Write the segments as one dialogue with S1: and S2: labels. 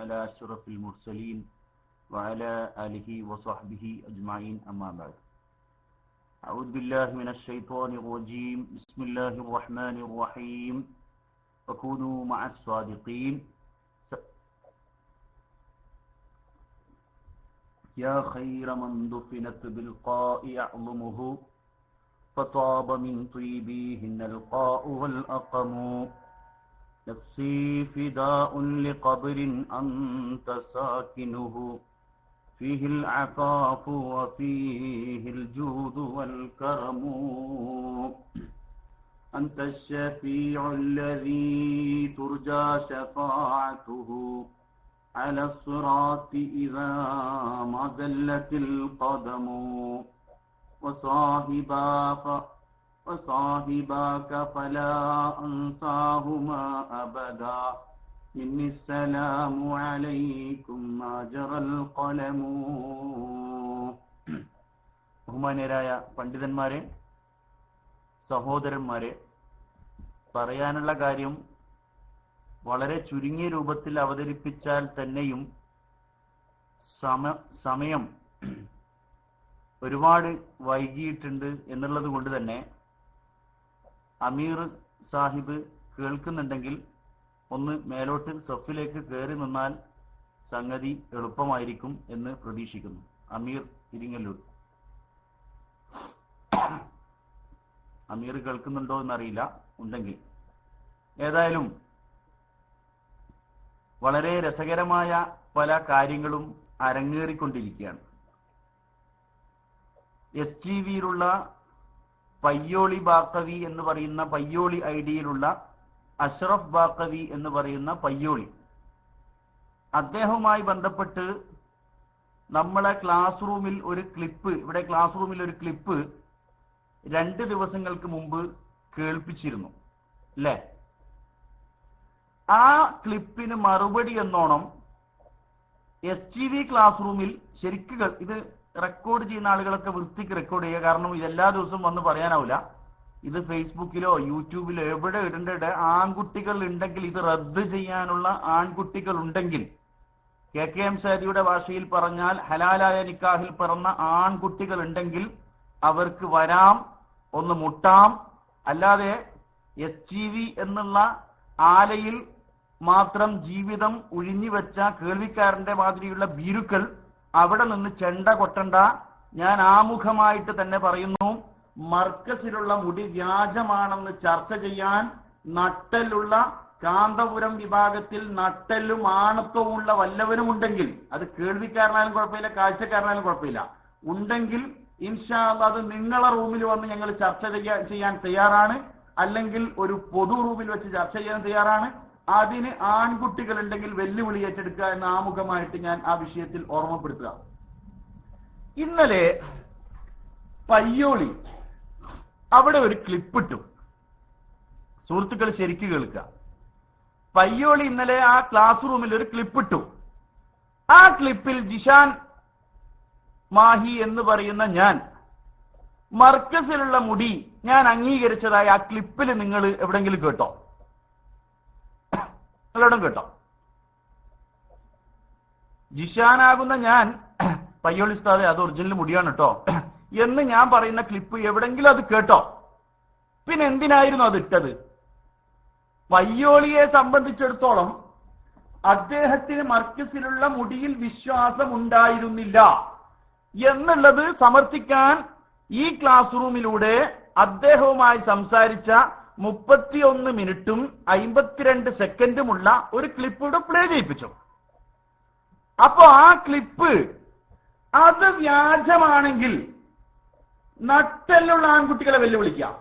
S1: على أشرف المرسلين وعلى آله وصحبه أجمعين أما بعد. أعوذ بالله من الشيطان الرجيم. بسم الله الرحمن الرحيم. وكونوا مع الصادقين. يا خير من دفنت بالقاء يعظمه فطاب من طيبيهن القاء والأقم. نفسي فداء لقبر أنت ساكنه فيه العفاف وفيه الجود والكرم. أنت الشفيع الذي ترجى شفاعته على الصراط إذا ما زلت القدم. وصاحباك فلا أنساهما أبدا إني السلام عليكم ما جرى القلم. ബഹുമാന്യരായ പണ്ഡിതന്മാരെ, സഹോദരന്മാരെ, പറയാനുള്ള കാര്യം വളരെ ചുരുങ്ങിയ രൂപത്തിൽ അവതരിപ്പിച്ചാൽ തന്നെയും സമയം ഒരുപാട് വൈകിയിട്ടുണ്ട് എന്നുള്ളത് കൊണ്ട് തന്നെ അമീർ സാഹിബ് കേൾക്കുന്നുണ്ടെങ്കിൽ ഒന്ന് മേലോട്ട് സഫിലേക്ക് കയറി നിന്നാൽ സംഗതി എളുപ്പമായിരിക്കും എന്ന് പ്രതീക്ഷിക്കുന്നു. അമീർ ഇരിങ്ങല്ലൂർ. അമീർ കേൾക്കുന്നുണ്ടോ എന്നറിയില്ല, ഉണ്ടെങ്കിൽ. ഏതായാലും വളരെ രസകരമായ പല കാര്യങ്ങളും അരങ്ങേറിക്കൊണ്ടിരിക്കുകയാണ്. STVയിലുള്ള പയ്യോളി ബാക്കവി എന്ന് പറയുന്ന പയ്യോളി ഐഡിയിലുള്ള അഷ്റഫ് ബാക്കവി എന്ന് പറയുന്ന പയ്യോളി, അദ്ദേഹവുമായി ബന്ധപ്പെട്ട് നമ്മളെ ക്ലാസ് റൂമിൽ ഒരു ക്ലിപ്പ് 2 ദിവസങ്ങൾക്ക് മുമ്പ് കേൾപ്പിച്ചിരുന്നു അല്ലേ? ആ ക്ലിപ്പിന് മറുപടി എന്നോണം STV ക്ലാസ് റൂമിൽ ശരിക്കും ഇത് റെക്കോർഡ് ചെയ്യുന്ന ആളുകളൊക്കെ വൃത്തിക്ക് റെക്കോർഡ് ചെയ്യുക. കാരണം ഇതെല്ലാ ദിവസവും വന്ന് പറയാനാവില്ല. ഇത് ഫേസ്ബുക്കിലോ യൂട്യൂബിലോ എവിടെ ഇടേണ്ട ആൺകുട്ടികൾ ഉണ്ടെങ്കിൽ, ഇത് റദ്ദ് ചെയ്യാനുള്ള ആൺകുട്ടികൾ ഉണ്ടെങ്കിൽ, KKM സാദിയുടെ ഭാഷയിൽ പറഞ്ഞാൽ ഹലാലായ നിക്കാഹിൽ പിറന്ന ആൺകുട്ടികൾ ഉണ്ടെങ്കിൽ അവർക്ക് വരാം, ഒന്ന് മുട്ടാം. അല്ലാതെ STV എന്നുള്ള ആലയിൽ മാത്രം ജീവിതം ഉഴിഞ്ഞുവെച്ച കേൾവിക്കാരന്റെ മാതിരിയുള്ള ഭീരുക്കൾ അവിടെ നിന്ന് ചെണ്ട കൊട്ടണ്ട. ഞാൻ ആമുഖമായിട്ട് തന്നെ പറയുന്നു, മർക്കസിലുള്ള മുടി വ്യാജമാണെന്ന് ചർച്ച ചെയ്യാൻ നട്ടലുള്ള കാന്തപുരം വിഭാഗത്തിൽ നട്ടലും ആണത്വമുള്ള വല്ലവരും ഉണ്ടെങ്കിൽ, അത് കേൾവിക്കാരനായാലും കുഴപ്പമില്ല, കാഴ്ചക്കാരനായാലും കുഴപ്പമില്ല, ഉണ്ടെങ്കിൽ ഇൻഷാ അല്ലാഹ് അത് നിങ്ങളെ റൂമിൽ വന്ന് ഞങ്ങൾ ചർച്ച ചെയ്യാൻ തയ്യാറാണ്. അല്ലെങ്കിൽ ഒരു പൊതു റൂമിൽ വെച്ച് ചർച്ച ചെയ്യാൻ തയ്യാറാണ്. അതിന് ആൺകുട്ടികൾ ഉണ്ടെങ്കിൽ വെല്ലുവിളി ഏറ്റെടുക്കുക എന്ന ആമുഖമായിട്ട് ഞാൻ ആ വിഷയത്തിൽ ഓർമ്മപ്പെടുത്തുക. ഇന്നലെ പയ്യോളി അവിടെ ഒരു ക്ലിപ്പ് ഇട്ടു. സുഹൃത്തുക്കൾ ശരിക്ക് കേൾക്കുക. പയ്യോളി ഇന്നലെ ആ ക്ലാസ് റൂമിൽ ഒരു ക്ലിപ്പ് ഇട്ടു. ആ ക്ലിപ്പിൽ ജിഷാൻ മാഹി എന്ന് പറയുന്ന ഞാൻ മർക്കസിലുള്ള മുടി ഞാൻ അംഗീകരിച്ചതായി ആ ക്ലിപ്പിൽ നിങ്ങൾ എവിടെങ്കിലും കേട്ടോ? നിങ്ങളോടും കേട്ടോ? ജിഷാനാകുന്ന ഞാൻ പയ്യോളി ഉസ്താദേ അത് ഒറിജിനൽ മുടിയാണ് കേട്ടോ എന്ന് ഞാൻ പറയുന്ന ക്ലിപ്പ് എവിടെങ്കിലും അത് കേട്ടോ? പിന്നെ എന്തിനായിരുന്നു അത് ഇട്ടത്? പയ്യോളിയെ സംബന്ധിച്ചിടത്തോളം അദ്ദേഹത്തിന് മർക്കസിലുള്ള മുടിയിൽ വിശ്വാസം ഉണ്ടായിരുന്നില്ല എന്നുള്ളത് സമർത്ഥിക്കാൻ ഈ ക്ലാസ് റൂമിലൂടെ അദ്ദേഹവുമായി സംസാരിച്ച 31 മിനിറ്റും 52 സെക്കൻഡുമുള്ള ഒരു ക്ലിപ്പ് ഇവിടെ പ്ലേ ചെയ്യിപ്പിച്ചു. അപ്പോ ആ ക്ലിപ്പ് അത് വ്യാജമാണെങ്കിൽ നട്ടെല്ലുള്ള ആൺകുട്ടികളെ വെല്ലുവിളിക്കാം.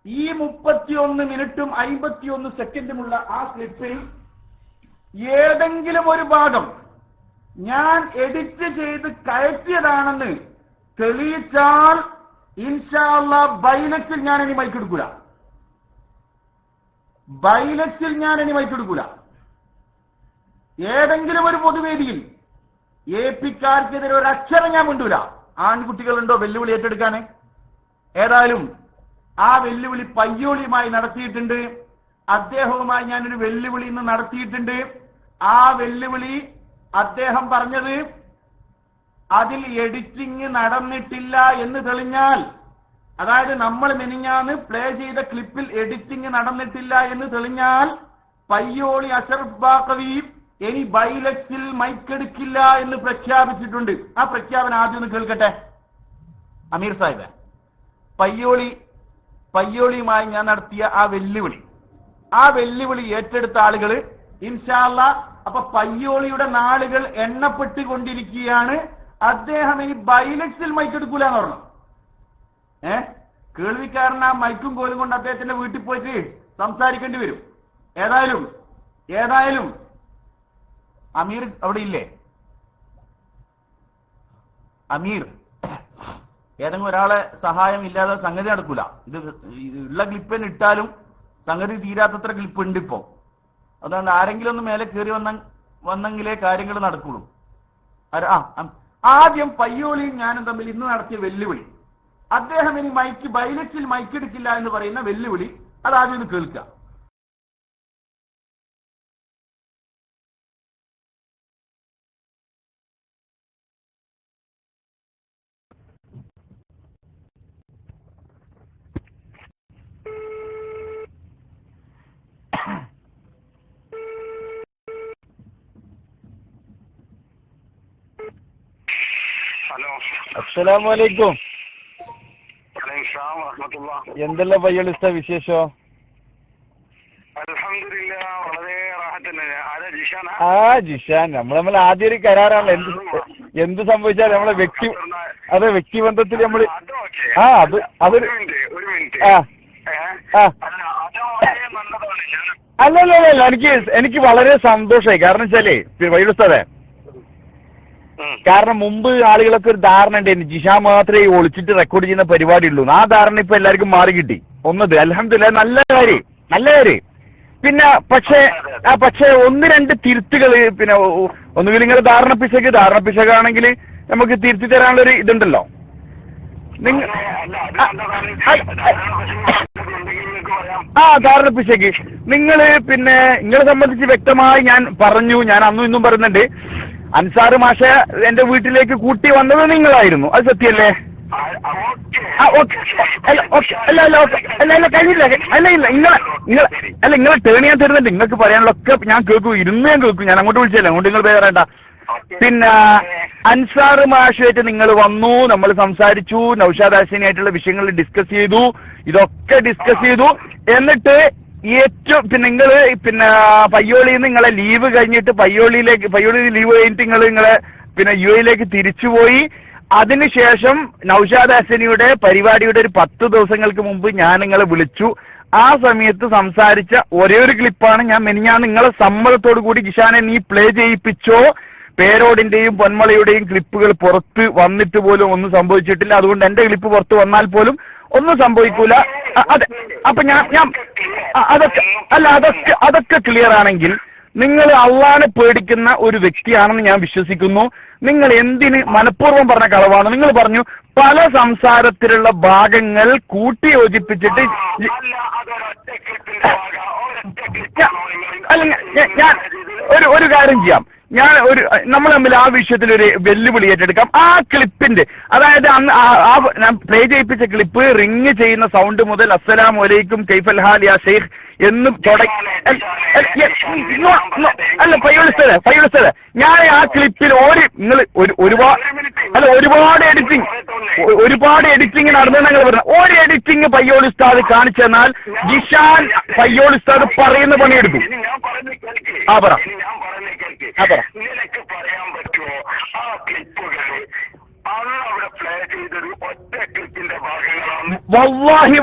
S1: ഈ 31 മിനിറ്റും 51 സെക്കൻഡുമുള്ള ആ ക്ലിപ്പിൽ ഏതെങ്കിലും ഒരു ഭാഗം ഞാൻ എഡിറ്റ് ചെയ്ത് കയറ്റിയതാണെന്ന് തെളിയിച്ചാൽ ഇൻഷാ അല്ലാഹ് ബൈലക്സിൽ ഞാൻ ഇനി മൈക്കെടുക്കൂല. ഏതെങ്കിലും ഒരു പൊതുവേദിയിൽ APക്കാർക്കെതിരെ ഒരു അക്ഷരം ഞാൻ മിണ്ടൂല. ആൺകുട്ടികളുണ്ടോ വെല്ലുവിളി ഏറ്റെടുക്കാൻ? ഏതായാലും ആ വെല്ലുവിളി പയ്യോളിയുമായി നടത്തിയിട്ടുണ്ട്. അദ്ദേഹവുമായി ഞാനൊരു വെല്ലുവിളി ഇന്ന് നടത്തിയിട്ടുണ്ട്. ആ വെല്ലുവിളി അദ്ദേഹം പറഞ്ഞത് അതിൽ എഡിറ്റിംഗ് നടന്നിട്ടില്ല എന്ന് തെളിഞ്ഞാൽ, അതായത് നമ്മൾ മിനിഞ്ഞാന്ന് പ്ലേ ചെയ്ത ക്ലിപ്പിൽ എഡിറ്റിംഗ് നടന്നിട്ടില്ല എന്ന് തെളിഞ്ഞാൽ പയ്യോളി അഷറഫ് ബാഖവി ഇനി ബൈലക്സിൽ മൈക്കെടുക്കില്ല എന്ന് പ്രഖ്യാപിച്ചിട്ടുണ്ട്. ആ പ്രഖ്യാപനം ആദ്യം ഒന്ന് കേൾക്കട്ടെ. അമീർ സാഹിബ്, പയ്യോളിയുമായി ഞാൻ നടത്തിയ ആ വെല്ലുവിളി ഏറ്റെടുത്ത ആളുകൾ ഇൻഷാ അല്ലാഹ്, അപ്പൊ പയ്യോളിയുടെ നാളുകൾ എണ്ണപ്പെട്ടുകൊണ്ടിരിക്കുകയാണ്. അദ്ദേഹം ഇനി ബൈലക്സിൽ മൈക്കെടുക്കൂല എന്ന് പറഞ്ഞു. കേൾവിക്കാരൻ ആ മൈക്കും കോലും കൊണ്ട് അദ്ദേഹത്തിന്റെ വീട്ടിൽ പോയിട്ട് സംസാരിക്കേണ്ടി വരും. ഏതായാലും അമീർ അവിടെ ഇല്ലേ? അമീർ, ഏതെങ്കിലും ഒരാളെ സഹായം ഇല്ലാതെ സംഗതി നടക്കൂല. ഇത് ഉള്ള ക്ലിപ്പിന് ഇട്ടാലും സംഗതി തീരാത്തത്ര ക്ലിപ്പ് ഉണ്ട് ഇപ്പോ. അതുകൊണ്ട് ആരെങ്കിലും ഒന്ന് മേലെ കയറി വന്നെങ്കിലേ കാര്യങ്ങൾ നടക്കുള്ളൂ. ആദ്യം പയ്യോളിയും ഞാനും തമ്മിൽ ഇന്ന് നടത്തിയ വെല്ലുവിളി, അദ്ദേഹം ഇനി ബൈലക്സിൽ മൈക്കെടുക്കില്ല എന്ന് പറയുന്ന വെല്ലുവിളി, അതാദ്യം ഒന്ന് കേൾക്കുക.
S2: ഹലോ,
S3: അസ്സലാമു അലൈക്കും. എന്തല്ല പയ്യോളിസ്ത വിശേഷോ? ജിഷാൻ, നമ്മൾ ആദ്യം ഒരു കരാറാണല്ലോ. എന്ത് സംഭവിച്ചാൽ നമ്മളെ വ്യക്തിബന്ധത്തിൽ നമ്മൾ അല്ലല്ല എനിക്ക് വളരെ സന്തോഷമായി. കാരണം വെച്ചാലേ പയ്യോളിസ്തേ, കാരണം മുമ്പ് ആളുകളൊക്കെ ഒരു ധാരണ ഉണ്ടായിരുന്നു ജിഷാൻ മാത്രമേ ഒളിച്ചിട്ട് റെക്കോർഡ് ചെയ്യുന്ന പരിപാടി ഉള്ളൂ. ആ ധാരണ ഇപ്പൊ എല്ലാവർക്കും മാറി കിട്ടി. അൽഹംദുലില്ലാഹ്, നല്ല കാര്യം. പിന്നെ പക്ഷേ ഒന്ന് രണ്ട് തിരുത്തുകൾ, പിന്നെ ഒന്നുകിൽ നിങ്ങൾ ധാരണ പിശകാണെങ്കിൽ നമുക്ക് തിരുത്തി തരാനുള്ളൊരു ഇതുണ്ടല്ലോ. ധാരണ പിശക് നിങ്ങളെ സംബന്ധിച്ച് വ്യക്തമായി ഞാൻ പറഞ്ഞു. ഞാൻ അന്നും ഇന്നും പറയുന്നുണ്ട്, അൻസാർ മാഷ എന്റെ വീട്ടിലേക്ക് കൂട്ടി വന്നത് നിങ്ങളായിരുന്നു. അത് സത്യല്ലേ? നിങ്ങളെ ടേൺ ചെയ്യാൻ തരുന്നുണ്ട്. നിങ്ങൾക്ക് പറയാനുള്ളൊക്കെ ഞാൻ കേൾക്കും. ഞാൻ അങ്ങോട്ട് വിളിച്ചല്ലേ, അങ്ങോട്ട് നിങ്ങൾ പേരേണ്ട. പിന്നെ അൻസാർ മാഷുമായിട്ട് നിങ്ങൾ വന്നു, നമ്മൾ സംസാരിച്ചു, നൗഷാദ് ഹസീനായിട്ടുള്ള വിഷയങ്ങൾ ഡിസ്കസ് ചെയ്തു, ഇതൊക്കെ ഡിസ്കസ് ചെയ്തു. എന്നിട്ട് നിങ്ങള് പയ്യോളിയിൽ നിന്ന് നിങ്ങളെ ലീവ് കഴിഞ്ഞിട്ട് പയ്യോളി ലീവ് കഴിഞ്ഞിട്ട് നിങ്ങളെ യു എയിലേക്ക് തിരിച്ചുപോയി. അതിനുശേഷം നൗഷാദ് ഹസനിയുടെ പരിപാടിയുടെ ഒരു 10 ദിവസങ്ങൾക്ക് മുമ്പ് ഞാൻ നിങ്ങളെ വിളിച്ചു. ആ സമയത്ത് സംസാരിച്ച ഒരേ ഒരു ക്ലിപ്പാണ് ഞാൻ നിങ്ങളെ സമ്മതത്തോടു കൂടി ജിഷാനെ നീ പ്ലേ ചെയ്യിപ്പിച്ചോ. പേരോടിന്റെയും പൊന്മളയുടെയും ക്ലിപ്പുകൾ പുറത്ത് വന്നിട്ട് പോലും ഒന്നും സംഭവിച്ചിട്ടില്ല. അതുകൊണ്ട് എന്റെ ക്ലിപ്പ് പുറത്ത് വന്നാൽ പോലും ഒന്നും സംഭവിക്കൂല. അതെ, അപ്പൊ ഞാൻ അതൊക്കെ ക്ലിയർ ആണെങ്കിൽ നിങ്ങൾ അള്ളാനെ പേടിക്കുന്ന ഒരു വ്യക്തിയാണെന്ന് ഞാൻ വിശ്വസിക്കുന്നു. നിങ്ങൾ എന്തിന് മനഃപൂർവ്വം പറഞ്ഞ കളവാണ്? നിങ്ങൾ പറഞ്ഞു പല സംസാരത്തിലുള്ള ഭാഗങ്ങൾ കൂട്ടിയോജിപ്പിച്ചിട്ട് ഞാൻ ഒരു കാര്യം ചെയ്യാം. നമ്മൾ തമ്മിൽ ആ വിഷയത്തിൽ ഒരു വെല്ലുവിളി ഏറ്റെടുക്കാം. ആ ക്ലിപ്പിന്റെ, അതായത് ഞാൻ പ്ലേ ചെയ്യിപ്പിച്ച ക്ലിപ്പ് റിങ് ചെയ്യുന്ന സൗണ്ട് മുതൽ അസ്സലാമു അലൈക്കും കൈഫൽ ഹാൽ യാ ഷെയ്ഖ് എന്ന് അല്ല പയ്യോളിസ്ഥല ഞാൻ ആ ക്ലിപ്പിൽ ഒരുപാട് എഡിറ്റിംഗ് നടന്നു പറഞ്ഞ ഒരു എഡിറ്റിംഗ് പയ്യോളിസ്താദ് കാണിച്ചു തന്നാൽ ജിഷാൻ പയ്യോളിസ്താദ് പറയുന്ന പണിയെടുക്കും. പറ.
S2: നിനക്ക് പറയാൻ പറ്റുമോ ആ ക്ലിപ്പുകൾ അവിടെ പ്ലേ ചെയ്തൊരു ഒറ്റ ക്ലിപ്പിന്റെ ഭാഗങ്ങളാണ്?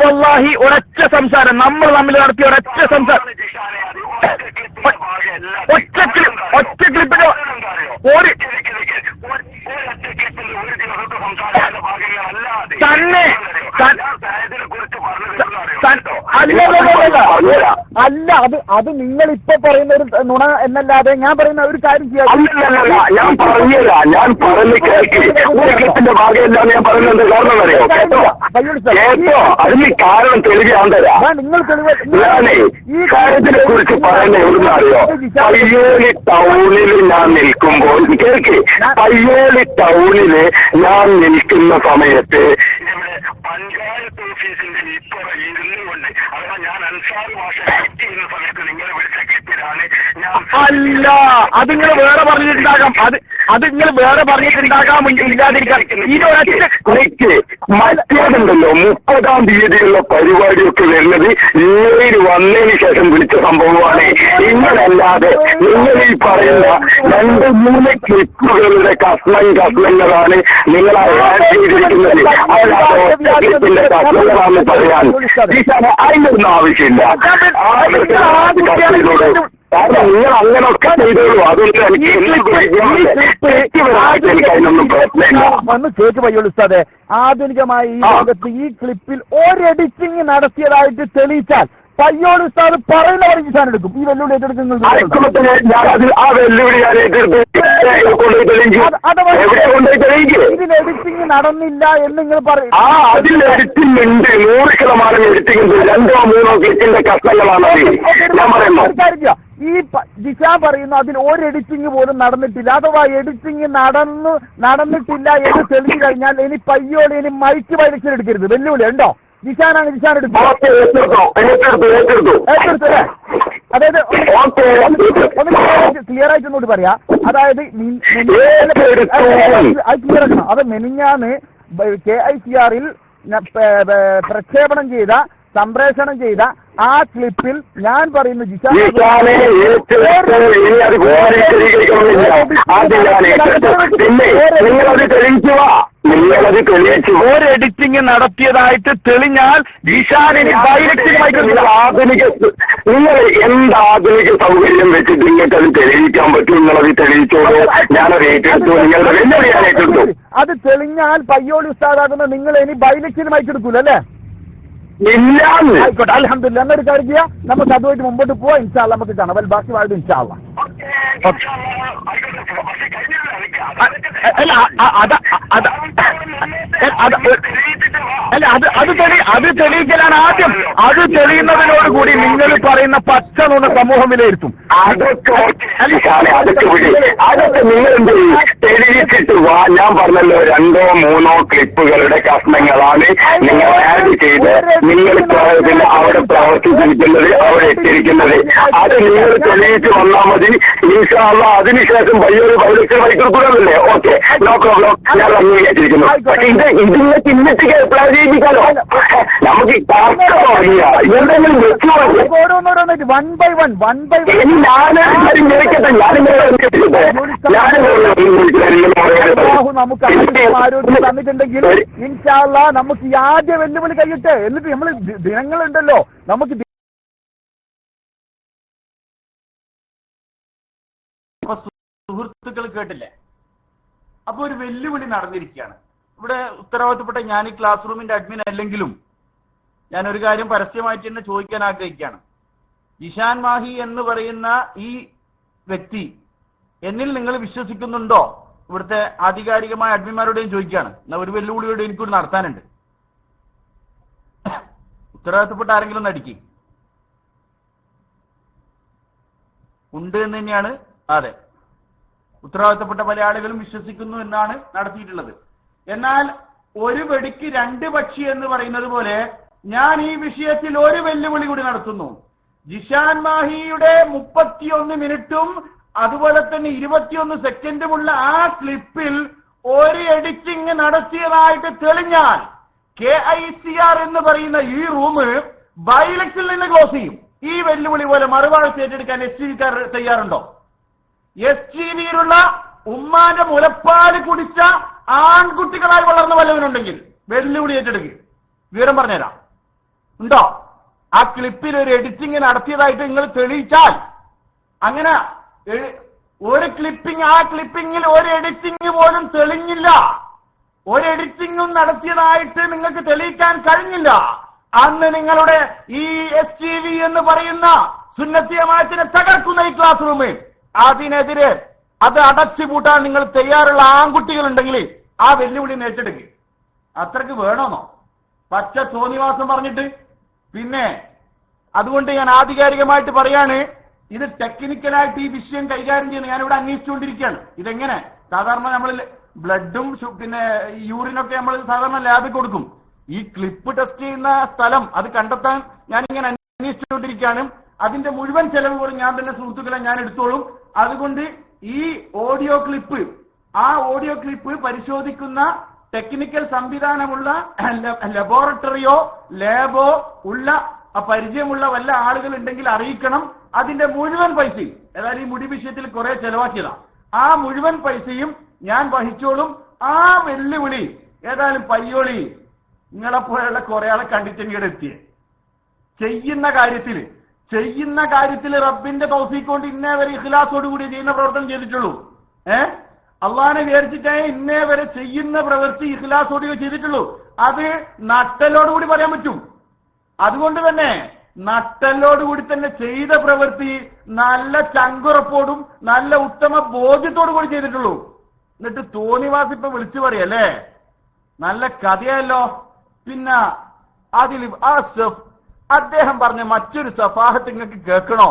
S3: വല്ലാഹി ഒരൊറ്റ സംസാരം നമ്മൾ തമ്മിൽ നടത്തിയ ഒരൊറ്റ സംസാരം, ഒറ്റ ക്ലിപ്പിന്റെ ഒരു ദിവസത്തെ സംസാരത്തിന്റെ ഭാഗങ്ങളല്ലാതെ തന്നെ അല്ല, അത് നിങ്ങൾ ഇപ്പൊ പറയുന്ന ഒരു നുണ എന്നല്ലാതെ ഞാൻ പറയുന്ന ഒരു കാര്യം ചെയ്യാം.
S2: അല്ലല്ല, ഞാൻ പറഞ്ഞില്ല, ഞാൻ പറഞ്ഞു കേൾക്കിന്റെ ഭാഗമല്ല ഞാൻ പറയുന്നത്. കാരണം അറിയോ? കേട്ടോ, അതിന് കാരണം തെളിവാൻ തരാം. ഞാനേ ഈ കാര്യത്തിനെ കുറിച്ച് പറയുന്ന എവിടുന്ന് അറിയോ? പയ്യോളി ടൗണിൽ ഞാൻ നിൽക്കുമ്പോൾ കേൾക്ക്, പയ്യോളി ടൗണില് ഞാൻ നിൽക്കുന്ന സമയത്ത് പഞ്ചായത്ത് ഓഫീസിന്റെ ഇപ്പുറ ഇരുന്നുകൊണ്ട് അഥവാ ഞാൻ അൻസാർ ഭാഷ ആക്ട് ചെയ്യുന്ന സമയത്ത് നിങ്ങളെ വിളിച്ച ക്ലിപ്പിലാണ് ഞാൻ.
S3: അല്ല, അത് നിങ്ങൾ വേറെ പറഞ്ഞിട്ടുണ്ടാകാം. അത് നിങ്ങൾ വേറെ പറഞ്ഞിട്ടുണ്ടാകാം, ഇല്ലാതിരിക്കാൻ.
S2: മറ്റേതുണ്ടല്ലോ 30-ാം തീയതിയുള്ള പരിപാടിയൊക്കെ വരുന്നത് നേരിൽ വന്നതിന് ശേഷം വിളിച്ച സംഭവമാണ്. ഇങ്ങനല്ലാതെ നിങ്ങൾ ഈ പറയുന്ന 2-3 ക്ലിപ്പുകളുടെ കഷ്ണങ്ങളാണ് നിങ്ങൾ ആഡ് ചെയ്തിരിക്കുന്നത്. ക്ലിപ്പിന്റെ കഷ്ണങ്ങളാണെന്ന് പറയാൻ അതിനൊന്നും ആവശ്യമില്ല. കാരണം നിങ്ങൾ അങ്ങനെയൊക്കെ ചെയ്തോളൂ. അതുകൊണ്ട് അതിനൊന്നും പ്രശ്നമില്ല.
S3: വന്ന് കേക്ക് പയ്യോളൂ ഉസ്താദെ, ആധുനികമായ ഈ ലോകത്ത് ഈ ക്ലിപ്പിൽ ഒരു എഡിറ്റിംഗ് നടത്തിയതായിട്ട് തെളിയിച്ചാൽ പയ്യോള് ഉസ്താദ് പറയുന്ന സാധനം എടുക്കും. ഈ വെല്ലുവിളി ഏറ്റെടുക്കുന്നത്
S2: ആ വെല്ലുവിളി ഞാൻ
S3: ഇതിൽ എഡിറ്റിംഗ് നടന്നില്ല എന്ന് നിങ്ങൾ പറയും.
S2: ആ അതിൽ എഡിറ്റിംഗ് ഉണ്ട്, 100% എഡിറ്റിംഗ് ഉണ്ട്. 2-3 ക്ലിപ്പിന്റെ കഷ്ണങ്ങളാണ് ഞാൻ പറയുന്നത്.
S3: ഈ ദിശ പറയുന്നു അതിൽ ഒരു എഡിറ്റിംഗ് പോലും നടന്നിട്ടില്ല. അഥവാ എഡിറ്റിംഗ് നടന്നിട്ടില്ല എന്ന് തെളിഞ്ഞു കഴിഞ്ഞാൽ ഇനി പയ്യോളി ഇനി മൈക്ക് വൈലക്ഷൻ എടുക്കരുത്. വെല്ലുവിളി ഉണ്ടോ? ജിഷാനാണ് ജിഷാൻ എടുത്തത്. അതായത് ക്ലിയർ ആയിട്ട് ഒന്നുകൂടി പറയാ. അതായത് അത് ക്ലിയർ ആക്കണം. അത് മെനിഞ്ഞാന്ന് KICR പ്രക്ഷേപണം ചെയ്ത സംപ്രേഷണം ചെയ്ത ആ ക്ലിപ്പിൽ ഞാൻ പറയുന്നു
S2: നിങ്ങളത് തെളിയിച്ചു.
S3: ഒരു എഡിറ്റിംഗ് നടത്തിയതായിട്ട് തെളിഞ്ഞാൽ
S2: ആധുനിക നിങ്ങൾ എന്ത് ആധുനിക സൗകര്യം വെച്ചിട്ട് നിങ്ങൾക്കത് തെളിയിക്കാൻ പറ്റും? നിങ്ങളത് തെളിയിച്ചോളൂ, ഞാനത് ഏറ്റെടുത്തു. നിങ്ങളുടെ വെല്ലുവിളി ഞാൻ ഏറ്റെടുത്തു.
S3: അത് തെളിഞ്ഞാൽ പയ്യോളി ഉസ്താദാകുന്ന നിങ്ങൾ ഇനി ബൈലക്സിന് വായിച്ചെടുക്കൂല അല്ലേ? ആയിക്കോട്ടെ, അൽഹംദുലില്ലാഹ്. എന്നൊരു കാര്യം ചെയ്യാം, നമുക്ക് അതുമായിട്ട് മുമ്പോട്ട് പോവാം. ഇൻഷാ അല്ലാഹ് നമുക്ക് കാണാം. ബാക്കി വാഴും ഇൻഷാ അല്ലാഹ്. അത് തെളിയിക്കലാണ് ആദ്യം. അത് തെളിയുന്നതിനോടുകൂടി നിങ്ങൾ പറയുന്ന പച്ച നുണ സമൂഹം വിലയിരുത്തും.
S2: അതൊക്കെ നിങ്ങൾ എന്ത് തെളിയിച്ചിട്ട് വാ. ഞാൻ പറഞ്ഞല്ലോ 2-3 ക്ലിപ്പുകളുടെ കഷ്ണങ്ങളാണ് നിങ്ങൾ ആഡ് ചെയ്ത് നിങ്ങൾ പിന്നെ അവിടെ പ്രവർത്തിച്ചിരിക്കുന്നത്, അവിടെ എത്തിയിരിക്കുന്നത്. അത് നിങ്ങൾ തെളിയിച്ച് വന്നാൽ മതി. ഇൻഷാ അല്ലാഹ് അതിനുശേഷം വലിയൊരു പൗരത്തിന് വൈകിട്ടല്ലേ? ഓക്കെ, നോ പ്രോബ്ലം, ഞാൻ അംഗീകരിച്ചിരിക്കുന്നു. പക്ഷെ ഇതിലേക്ക് ഇന്നിട്ട് പ്ലാൻ ചെയ്യിപ്പിക്കാലോ. നമുക്ക് എന്തെങ്കിലും
S3: ഓരോന്നോരോന്നായിട്ട് വൺ ബൈ വൺ നമുക്ക് ആരോഗ്യം തന്നിട്ടുണ്ടെങ്കിൽ ഇൻഷാ അല്ലാഹ് നമുക്ക് ഈ ആദ്യ വെല്ലുവിളി കഴിയട്ടെ. എന്നിട്ട് നമ്മൾ ദിനങ്ങളുണ്ടല്ലോ, നമുക്ക്
S1: സുഹൃത്തുക്കൾ കേട്ടില്ലേ? അപ്പൊ ഒരു വെല്ലുവിളി നടന്നിരിക്കുകയാണ് ഇവിടെ. ഉത്തരവാദിത്തപ്പെട്ട ഞാൻ ഈ ക്ലാസ് റൂമിന്റെ അഡ്മിൻ അല്ലെങ്കിലും ഞാൻ ഒരു കാര്യം പരസ്യമായിട്ട് തന്നെ ചോദിക്കാൻ ആഗ്രഹിക്കുകയാണ്. ജിഷാൻ മാഹി എന്ന് പറയുന്ന ഈ വ്യക്തി എന്നിൽ നിങ്ങൾ വിശ്വസിക്കുന്നുണ്ടോ? ഇവിടുത്തെ ആധികാരികമായ അഡ്മിന്മാരോടെയും ചോദിക്കുകയാണ്. എന്നാ ഒരു വെല്ലുവിളിയോട് എനിക്കൂടി നടത്താനുണ്ട്. ഉത്തരവാദിത്തപ്പെട്ട ആരെങ്കിലും നടിക്കും ഉണ്ട് എന്ന് തന്നെയാണ്. അതെ, ഉത്തരവാദിത്തപ്പെട്ട പല ആളുകളും വിശ്വസിക്കുന്നു എന്നാണ് നടത്തിയിട്ടുള്ളത്. എന്നാൽ ഒരു വെടിക്ക് 2 പക്ഷി എന്ന് പറയുന്നത് പോലെ ഞാൻ ഈ വിഷയത്തിൽ ഒരു വെല്ലുവിളി കൂടി നടത്തുന്നു. ജിഷാൻ മാഹിയുടെ 31 മിനിറ്റും അതുപോലെ തന്നെ 21 സെക്കൻഡുമുള്ള ആ ക്ലിപ്പിൽ ഒരു എഡിറ്റിംഗ് നടത്തിയതായിട്ട് തെളിഞ്ഞാൽ KICR എന്ന് പറയുന്ന ഈ റൂം ബൈലക്സിൽ നിന്ന് ക്ലോസ് ചെയ്യും. ഈ വെല്ലുവിളി പോലെ മറുഭാഗത്ത് ഏറ്റെടുക്കാൻ STVക്കാർ തയ്യാറുണ്ടോ? STVയിലുള്ള ഉമ്മാന്റെ മുലപ്പാല് കുടിച്ച ആൺകുട്ടികളായി വളർന്ന വല്ലവനുണ്ടെങ്കിൽ വെല്ലുവിളി ഏറ്റെടുക്കുക. വിവരം പറഞ്ഞുതരാം. ഉണ്ടോ? ആ ക്ലിപ്പിൽ ഒരു എഡിറ്റിംഗ് നടത്തിയതായിട്ട് നിങ്ങൾ തെളിയിച്ചാൽ, അങ്ങനെ ഒരു ക്ലിപ്പിംഗ്, ആ ക്ലിപ്പിംഗിൽ ഒരു എഡിറ്റിംഗ് പോലും തെളിഞ്ഞില്ല, ഒരു എഡിറ്റിംഗും നടത്തിയതായിട്ട് നിങ്ങൾക്ക് തെളിയിക്കാൻ കഴിഞ്ഞില്ല. അന്ന് നിങ്ങളുടെ ഈ STV എന്ന് പറയുന്ന സുന്നത്തി ജമാഅത്തിനെ തകർക്കുന്ന ഈ ക്ലാസ് റൂം, അതിനെതിരെ അത് അടച്ചുപൂട്ടാൻ നിങ്ങൾ തയ്യാറുള്ള ആൺകുട്ടികളുണ്ടെങ്കിൽ ആ വെല്ലുവിളി ഏറ്റെടുക്കുക. അത്രക്ക് വേണമെന്നോ പച്ച തോന്നിവാസം പറഞ്ഞിട്ട്? പിന്നെ അതുകൊണ്ട് ഞാൻ ആധികാരികമായിട്ട് പറയാണ്, ഇത് ടെക്നിക്കലായിട്ട് ഈ വിഷയം കൈകാര്യം ചെയ്യുന്നത് ഞാനിവിടെ അന്വേഷിച്ചുകൊണ്ടിരിക്കുകയാണ്. ഇതെങ്ങനെ സാധാരണ നമ്മൾ ബ്ലഡും പിന്നെ യൂറിനൊക്കെ നമ്മൾ സാധാരണ ലാബിൽ കൊടുക്കും. ഈ ക്ലിപ്പ് ടെസ്റ്റ് ചെയ്യുന്ന സ്ഥലം അത് കണ്ടെത്താൻ ഞാനിങ്ങനെ അന്വേഷിച്ചുകൊണ്ടിരിക്കുകയാണ്. അതിന്റെ മുഴുവൻ ചെലവ് പോലും ഞാൻ തന്നെ സുഹൃത്തുക്കളെ ഞാൻ എടുത്തോളും. അതുകൊണ്ട് ഈ ഓഡിയോ ക്ലിപ്പ് പരിശോധിക്കുന്ന ടെക്നിക്കൽ സംവിധാനമുള്ള ലബോറട്ടറിയോ ലാബോ ഉള്ള പരിചയമുള്ള വല്ല ആളുകൾ ഉണ്ടെങ്കിൽ അറിയിക്കണം. അതിന്റെ മുഴുവൻ പൈസയും, ഏതായാലും ഈ മുടി വിഷയത്തിൽ കുറെ ചെലവാക്കിയതാ, ആ മുഴുവൻ പൈസയും ഞാൻ വഹിച്ചോളും. ആ വെല്ലുവിളി ഏതായാലും പയ്യോളി നിങ്ങളെപ്പോലുള്ള കുറെ ആളെ കണ്ടിട്ട് ഇങ്ങോട്ട് എത്തിയേ. ചെയ്യുന്ന കാര്യത്തിൽ റബ്ബിന്റെ തൗഫീഖ് കൊണ്ട് ഇന്നേ വരെ ഇഖ്ലാസോടുകൂടി ചെയ്യുന്ന പ്രവർത്തനം ചെയ്തിട്ടുള്ളൂ. അള്ളാഹിനെ വിചാരിച്ചിട്ടേ ഇന്നേ വരെ ചെയ്യുന്ന പ്രവൃത്തി ഇഖ്ലാസോടുകൂടി ചെയ്തിട്ടുള്ളൂ. അത് നട്ടലോടുകൂടി പറയാൻ പറ്റും. അതുകൊണ്ട് തന്നെ നട്ടലോടുകൂടി തന്നെ ചെയ്ത പ്രവൃത്തി നല്ല ചങ്കുറപ്പോടും നല്ല ഉത്തമ ബോധ്യത്തോടു കൂടി ചെയ്തിട്ടുള്ളൂ. എന്നിട്ട് തോന്നിവാസ് ഇപ്പൊ വിളിച്ചു പറയല്ലേ, നല്ല കഥയല്ലോ. പിന്നെ അതിൽ അദ്ദേഹം പറഞ്ഞ മറ്റൊരു സഫാഹത്ത് നിങ്ങൾക്ക് കേൾക്കണോ?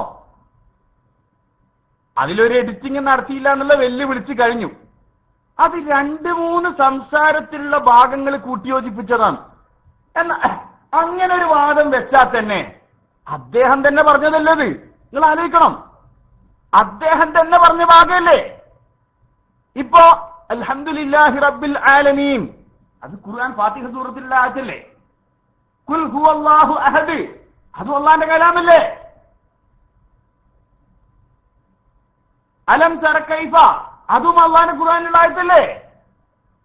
S1: അതിലൊരു എഡിറ്റിംഗ് നടത്തിയില്ല എന്നുള്ള വെല്ലുവിളിച്ച് കഴിഞ്ഞു. അത് 2-3 സംസാരത്തിലുള്ള ഭാഗങ്ങൾ കൂട്ടിയോജിപ്പിച്ചതാണ്. അങ്ങനെ ഒരു വാദം വെച്ചാൽ തന്നെ അദ്ദേഹം തന്നെ പറഞ്ഞതല്ലത്. നിങ്ങൾ ആലോചിക്കണം, അദ്ദേഹം തന്നെ പറഞ്ഞ ഭാഗമല്ലേ. ഇപ്പോ അൽഹംദുലില്ലാഹി റബ്ബിൽ ആലമീൻ, അത് ഖുർആൻ ഫാത്തിഹ സൂറത്തിലുള്ള ആയത്തല്ലേ. ഖുൽ ഹുവല്ലാഹു അഹദ്, അതും അല്ലാഹുവിന്റെ കലാമല്ലേ. അലം തറ കൈഫ, അതും അല്ലാഹുവിന്റെ ഖുർആനിലുള്ള ആയത്തല്ലേ.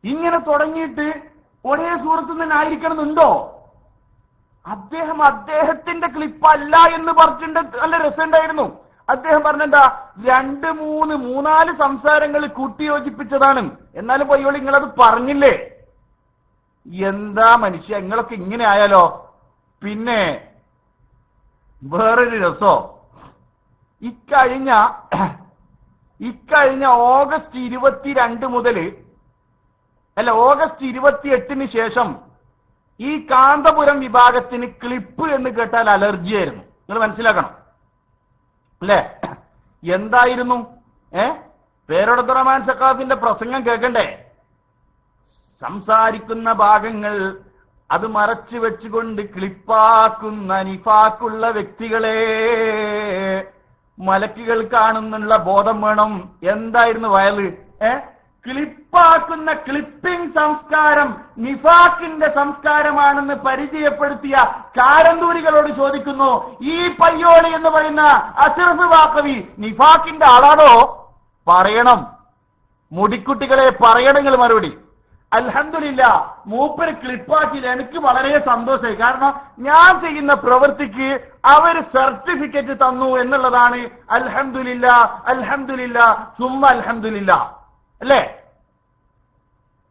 S1: ഇങ്ങനെ തുടങ്ങിയിട്ട് ഒരേ സൂറത്തിൽ തന്നെ ആയിരിക്കണമെന്നുണ്ടോ? അദ്ദേഹം അദ്ദേഹത്തിന്റെ ക്ലിപ്പല്ല എന്ന് പറഞ്ഞിട്ടുണ്ട്. നല്ല രസമുണ്ടായിരുന്നു. അദ്ദേഹം പറഞ്ഞെന്താ 2-3-4 സംസാരങ്ങൾ കൂട്ടിയോജിപ്പിച്ചതാണ്. എന്നാലും പയ്യോളി നിങ്ങളത് പറഞ്ഞില്ലേ? എന്താ മനുഷ്യ, നിങ്ങളൊക്കെ ഇങ്ങനെ ആയാലോ. പിന്നെ വേറൊരു രസോ, ഇക്കഴിഞ്ഞ ഓഗസ്റ്റ് 22 മുതൽ ഓഗസ്റ്റ് 28 ശേഷം ഈ കാന്തപുരം വിഭാഗത്തിന് ക്ലിപ്പ് എന്ന് കേട്ടാൽ അലർജിയായിരുന്നു. നിങ്ങൾ മനസ്സിലാക്കണം അല്ലേ? എന്തായിരുന്നു? പേരോടത്ത് റഹ്മാൻ സഖാഫിന്റെ പ്രസംഗം കേൾക്കണ്ടേ? സംസാരിക്കുന്ന ഭാഗങ്ങൾ അത് മറച്ചു വെച്ചുകൊണ്ട് ക്ലിപ്പാക്കുന്ന നിഫാക്കുള്ള വ്യക്തികളെ മലക്കുകൾ കാണുന്നുള്ള ബോധം വേണം. എന്തായിരുന്നു വയല്? ക്ലിപ്പാക്കുന്ന ക്ലിപ്പിംഗ് സംസ്കാരം നിഫാക്കിന്റെ സംസ്കാരമാണെന്ന് പരിചയപ്പെടുത്തിയ കാരന്തൂരികളോട് ചോദിക്കുന്നു, ഈ പയ്യോളി എന്ന് പറയുന്ന അഷ്റഫ് വാഖവി നിഫാക്കിന്റെ ആളാണോ? പറയണം. മുടിക്കുട്ടികളെ പറയണമെങ്കിൽ മറുപടി. അൽഹംദുലില്ലാ മൂപ്പര് ക്ലിപ്പാക്കിയില്ല. എനിക്ക് വളരെ സന്തോഷമായി. കാരണം ഞാൻ ചെയ്യുന്ന പ്രവൃത്തിക്ക് അവര് സർട്ടിഫിക്കറ്റ് തന്നു എന്നുള്ളതാണ്. അൽഹംദുലില്ലാ അൽഹംദുലില്ലാ സുമ്മ അൽഹംദുലില്ലാ അല്ലേ?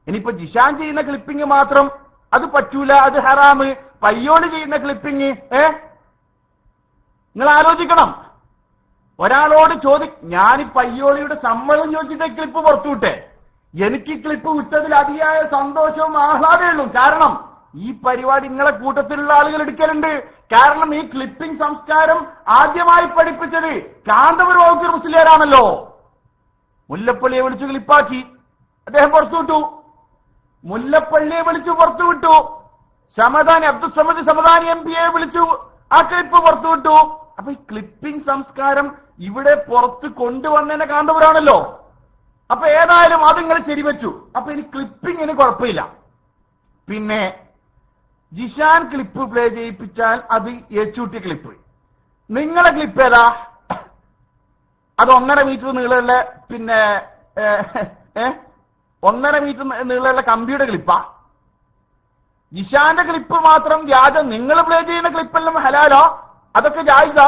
S1: ഇനിയിപ്പോ ജിഷാൻ ചെയ്യുന്ന ക്ലിപ്പിംഗ് മാത്രം അത് പറ്റൂല, അത് ഹറാമ്. പയ്യോളി ചെയ്യുന്ന ക്ലിപ്പിംഗ് നിങ്ങൾ ആലോചിക്കണം. ഒരാളോട് ഞാൻ ഈ പയ്യോളിയുടെ സമ്മതം ചോദിച്ചിട്ട് ക്ലിപ്പ് പുറത്തുവിട്ടെ. എനിക്ക് ക്ലിപ്പ് വിട്ടതിൽ അതിയായ സന്തോഷവും ആഹ്ലാദമേ ഉള്ളൂ. കാരണം ഈ പരിപാടി നിങ്ങളെ കൂട്ടത്തിലുള്ള ആളുകൾ എടുക്കലുണ്ട്. കാരണം ഈ ക്ലിപ്പിംഗ് സംസ്കാരം ആദ്യമായി പഠിപ്പിച്ചത് കാന്തപുരം വകുപ്പ് മുസ്ലിയാരാണല്ലോ. മുല്ലപ്പള്ളിയെ വിളിച്ച് ക്ലിപ്പാക്കി, അദ്ദേഹം പുറത്തുവിട്ടു. മുല്ലപ്പള്ളിയെ വിളിച്ചു പുറത്തുവിട്ടു. അബ്ദുസമദ് സമദാനി MP വിളിച്ചു ആ ക്ലിപ്പ് പുറത്തുവിട്ടു. അപ്പൊ ഈ ക്ലിപ്പിംഗ് സംസ്കാരം ഇവിടെ പുറത്ത് കൊണ്ടുവന്നതിന്റെ കാന്തപുരാണല്ലോ. അപ്പൊ ഏതായാലും അത് നിങ്ങൾ ശരിവെച്ചു. അപ്പൊ ഇനി ക്ലിപ്പിങ്ങിന് കുഴപ്പമില്ല. പിന്നെ ജിഷാൻ ക്ലിപ്പ് പ്ലേ ചെയ്യിപ്പിച്ചാൽ അത് ഏച്ചൂട്ടിയ ക്ലിപ്പ്. നിങ്ങളെ ക്ലിപ്പ് ഏതാ? അത് 1.5 മീറ്റർ നീളമുള്ള പിന്നെ 1.5 മീറ്റർ നീളമുള്ള കമ്പിയുടെ ക്ലിപ്പാ. ജിഷാന്റെ ക്ലിപ്പ് മാത്രം വ്യാജം. നിങ്ങൾ പ്ലേ ചെയ്യുന്ന ക്ലിപ്പെല്ലാം ഹലാലോ? അതൊക്കെ ജായിസാ?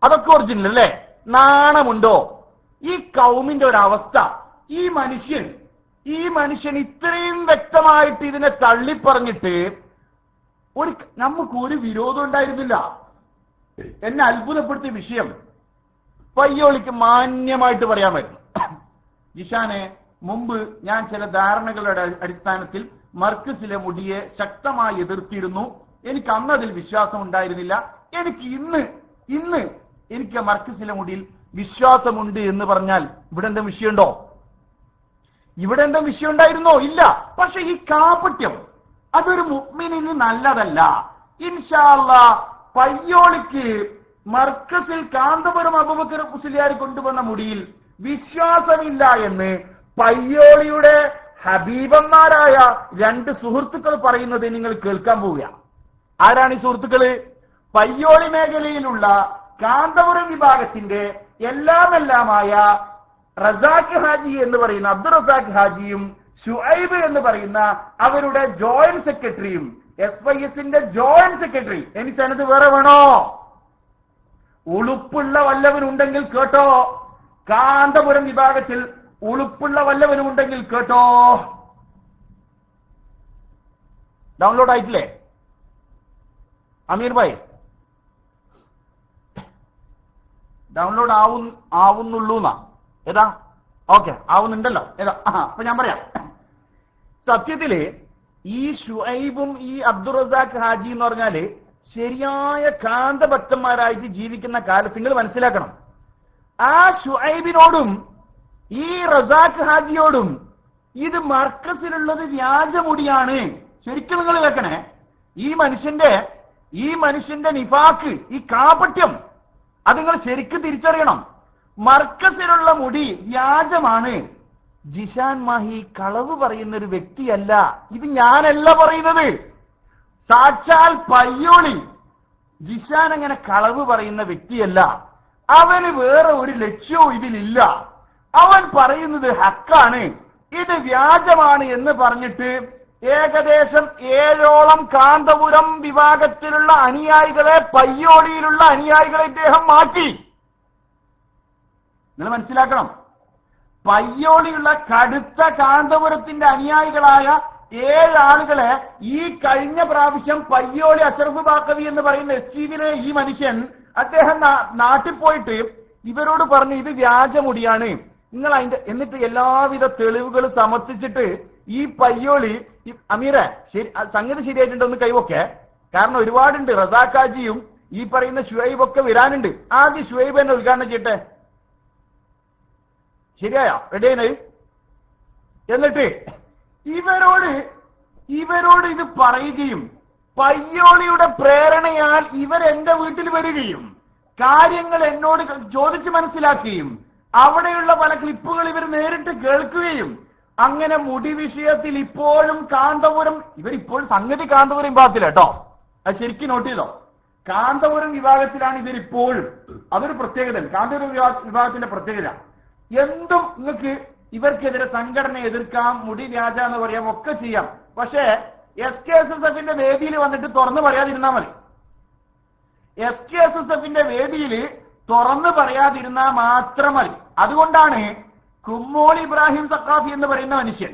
S1: അതൊക്കെ ഒറിജിനൽ അല്ലേ? നാണമുണ്ടോ? ഈ കൗമിന്റെ ഒരവസ്ഥ. ഈ മനുഷ്യൻ ഇത്രയും വ്യക്തമായിട്ട് ഇതിനെ തള്ളിപ്പറഞ്ഞിട്ട് നമുക്ക് ഒരു വിരോധം ഉണ്ടായിരുന്നില്ല. എന്നെ അത്ഭുതപ്പെടുത്തിയ വിഷയം പയ്യോളിക്ക് മാന്യമായിട്ട് പറയാമായിരുന്നു, ജിഷാനെ, മുമ്പ് ഞാൻ ചില ധാരണകളുടെ അടിസ്ഥാനത്തിൽ മർക്കസിലെ മുടിയെ ശക്തമായി എതിർത്തിരുന്നു. എനിക്ക് അന്ന് അതിൽ വിശ്വാസം ഉണ്ടായിരുന്നില്ല. എനിക്ക് ഇന്ന് എനിക്ക് മർക്കസിലെ മുടിയിൽ വിശ്വാസമുണ്ട് എന്ന് പറഞ്ഞാൽ ഇവിടെ എന്താ വിഷയമുണ്ടോ? ഇവിടെ എന്താ വിഷയം ഉണ്ടായിരുന്നോ? ഇല്ല. പക്ഷെ ഈ കാപട്യം അതൊരു മുഅ്മിനിന് നല്ലതല്ല. ഇൻഷാ അല്ലാഹ് പയ്യോളിക്ക് മർക്കസിൽ കാന്തപുരം അബൂബക്കർ മുസ്ലിയാർ കൊണ്ടുവന്ന മുടിയിൽ വിശ്വാസമില്ല എന്ന് പയ്യോളിയുടെ ഹബീബന്മാരായ 2 സുഹൃത്തുക്കൾ പറയുന്നത് നിങ്ങൾ കേൾക്കാൻ പോവുക. ആരാണ് ഈ സുഹൃത്തുക്കള്? പയ്യോളി മേഖലയിലുള്ള കാന്തപുരം വിഭാഗത്തിന്റെ എല്ലാമായ റസാഖ് ഹാജി എന്ന് പറയുന്ന അബ്ദുൾ റസാഖ് ഹാജിയും ഷുഐബ് എന്ന് പറയുന്ന അവരുടെ ജോയിന്റ് സെക്രട്ടറിയും SYSന്റെ ജോയിന്റ് സെക്രട്ടറി. ഇനി സനത് വേറെ വേണോ? ഉളുപ്പുള്ള വല്ലവനുണ്ടെങ്കിൽ കേട്ടോ, കാന്തപുരം വിഭാഗത്തിൽ ഉളുപ്പുള്ള വല്ലവനുണ്ടെങ്കിൽ കേട്ടോ. ഡൗൺലോഡ് ആയിട്ടില്ലേ അമീർ ഭായ്? ഡൗൺലോഡ് ആവുന്നുള്ളൂന്നാ? ഏതാ? ഓക്കെ, ആവുന്നുണ്ടല്ലോ. ഏതാ? അപ്പൊ ഞാൻ പറയാം. സത്യത്തില് ഈ ഷുഐബും ഈ അബ്ദുൾ റസാഖ് ഹാജി എന്ന് പറഞ്ഞാല് ശരിയായ കാന്തഭക്തന്മാരായിട്ട് ജീവിക്കുന്ന കാലത്ത് നിങ്ങൾ മനസ്സിലാക്കണം, ആ ഷുഐബിനോടും ഈ റസാഖ് ഹാജിയോടും ഇത് മർക്കസിലുള്ളത് വ്യാജമുടിയാണ്. ശരിക്കും നിങ്ങൾ കേൾക്കണേ, ഈ മനുഷ്യന്റെ നിഫാക്ക്, ഈ കാപട്യം അത് നിങ്ങൾ ശരിക്കും തിരിച്ചറിയണം. മർക്കസിലുള്ള മുടി വ്യാജമാണ്. ജിഷാൻ മാഹി കളവ് പറയുന്ന ഒരു വ്യക്തിയല്ല. ഇത് ഞാനല്ല പറയുന്നത്, സാക്ഷാൽ പയ്യോളി. ജിഷാൻ അങ്ങനെ കളവ് പറയുന്ന വ്യക്തിയല്ല. അവന് വേറെ ഒരു ലക്ഷ്യവും ഇതിലില്ല. അവൻ പറയുന്നത് ഹക്കാണ്, ഇത് വ്യാജമാണ് എന്ന് പറഞ്ഞിട്ട് ഏകദേശം 7ഓളം കാന്തപുരം വിഭാഗത്തിലുള്ള അനുയായികളെ, പയ്യോളിയിലുള്ള അനുയായികളെ ഇദ്ദേഹം മാറ്റി. നിങ്ങൾ മനസ്സിലാക്കണം, പയ്യോളിയുള്ള കടുത്ത കാന്തപുരത്തിന്റെ അനുയായികളായ 7 ആളുകളെ ഈ കഴിഞ്ഞ പ്രാവശ്യം പയ്യോളി അഷറഫ് ബാക്കവി എന്ന് പറയുന്ന STVയിലെ ഈ മനുഷ്യൻ അദ്ദേഹം നാട്ടിൽ പോയിട്ട് ഇവരോട് പറഞ്ഞു ഇത് വ്യാജമുടിയാണ്, നിങ്ങൾ എന്നിട്ട് എല്ലാവിധ തെളിവുകൾ സമർപ്പിച്ചിട്ട് ഈ പയ്യോളി, അമീറെ സംഗതി ശരിയായിട്ടുണ്ടോ ഒന്ന് കൈവൊക്കെ, കാരണം ഒരുപാടുണ്ട്. റസാഖാജിയും ഈ പറയുന്ന ഷുഐബ് ഒക്കെ വരാനുണ്ട്. ആദ്യം ഷുഐബ് തന്നെ ഉദ്ഘാടനം ചെയ്യട്ടെ. ശരിയായോ? റെഡിയായി? എന്നിട്ട് ഇവരോട് ഇത് പറയുകയും പയ്യോളിയുടെ പ്രേരണയാൽ ഇവരെന്റെ വീട്ടിൽ വരികയും കാര്യങ്ങൾ എന്നോട് ചോദിച്ച് മനസ്സിലാക്കുകയും അവിടെയുള്ള പല ക്ലിപ്പുകൾ ഇവർ നേരിട്ട് കേൾക്കുകയും അങ്ങനെ മുടി വിഷയത്തിൽ ഇപ്പോഴും കാന്തപുരം, ഇവരിപ്പോൾ സംഗതി കാന്തപുരം വിഭാഗത്തില കേട്ടോ, അത് ശരിക്കും നോട്ട് ചെയ്തോ, കാന്തപുരം വിഭാഗത്തിലാണ് ഇവരിപ്പോഴും. അതൊരു പ്രത്യേകത, കാന്തപുരം വിഭാഗത്തിന്റെ പ്രത്യേകത. എന്തും നിങ്ങൾക്ക് ഇവർക്കെതിരെ സംഘടന എതിർക്കാം, മുടി വ്യാജ എന്ന് പറയാം, ഒക്കെ ചെയ്യാം. പക്ഷേ SKSSFന്റെ വേദിയിൽ വന്നിട്ട് തുറന്നു പറയാതിരുന്നാൽ മതി. SKSSFന്റെ വേദിയിൽ തുറന്നു പറയാതിരുന്നാൽ മാത്രം മതി. അതുകൊണ്ടാണ് കുമ്മോളി ഇബ്രാഹിം സഖാഫി എന്ന് പറയുന്ന മനുഷ്യൻ,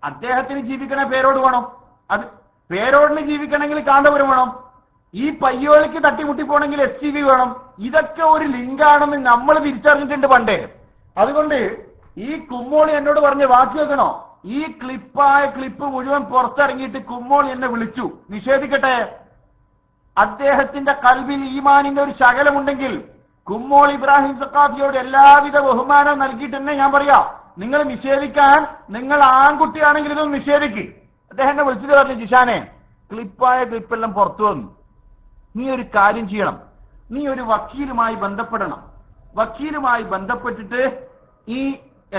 S1: അദ്ദേഹത്തിന് ജീവിക്കണ പേരോട് വേണം, അത് പേരോടിന് ജീവിക്കണമെങ്കിൽ കാന്തപുരം വേണം, ഈ പയ്യോളിക്ക് തട്ടിമുട്ടി പോണെങ്കിൽ STV വേണം. ഇതൊക്കെ ഒരു ലിങ്കാണെന്ന് നമ്മൾ തിരിച്ചറിഞ്ഞിട്ടുണ്ട് പണ്ടേ. അതുകൊണ്ട് ഈ കുമ്മോളി എന്നോട് പറഞ്ഞ വാക്ക് കേൾക്കണോ? ഈ ക്ലിപ്പ് മുഴുവൻ പുറത്തിറങ്ങിയിട്ട് കുമ്മോളി എന്നെ വിളിച്ചു, നിഷേധിക്കട്ടെ. അദ്ദേഹത്തിന്റെ കൽബിൽ ഈമാനിന്റെ ഒരു ശകലമുണ്ടെങ്കിൽ കുമ്മോൾ ഇബ്രാഹിം സഖാഫിയോട് എല്ലാവിധ ബഹുമാനം നൽകിയിട്ട് തന്നെ ഞാൻ പറയാം, നിങ്ങൾ നിഷേധിക്കാൻ, നിങ്ങൾ ആൺകുട്ടിയാണെങ്കിൽ ഇതൊന്ന് നിഷേധിക്ക്. അദ്ദേഹം എന്നെ വിളിച്ചിട്ട് പറഞ്ഞു, ജിഷാനെ ക്ലിപ്പെല്ലാം പുറത്തു വന്നു, നീ ഒരു കാര്യം ചെയ്യണം, നീ ഒരു വക്കീലുമായി ബന്ധപ്പെടണം. വക്കീലുമായി ബന്ധപ്പെട്ടിട്ട് ഈ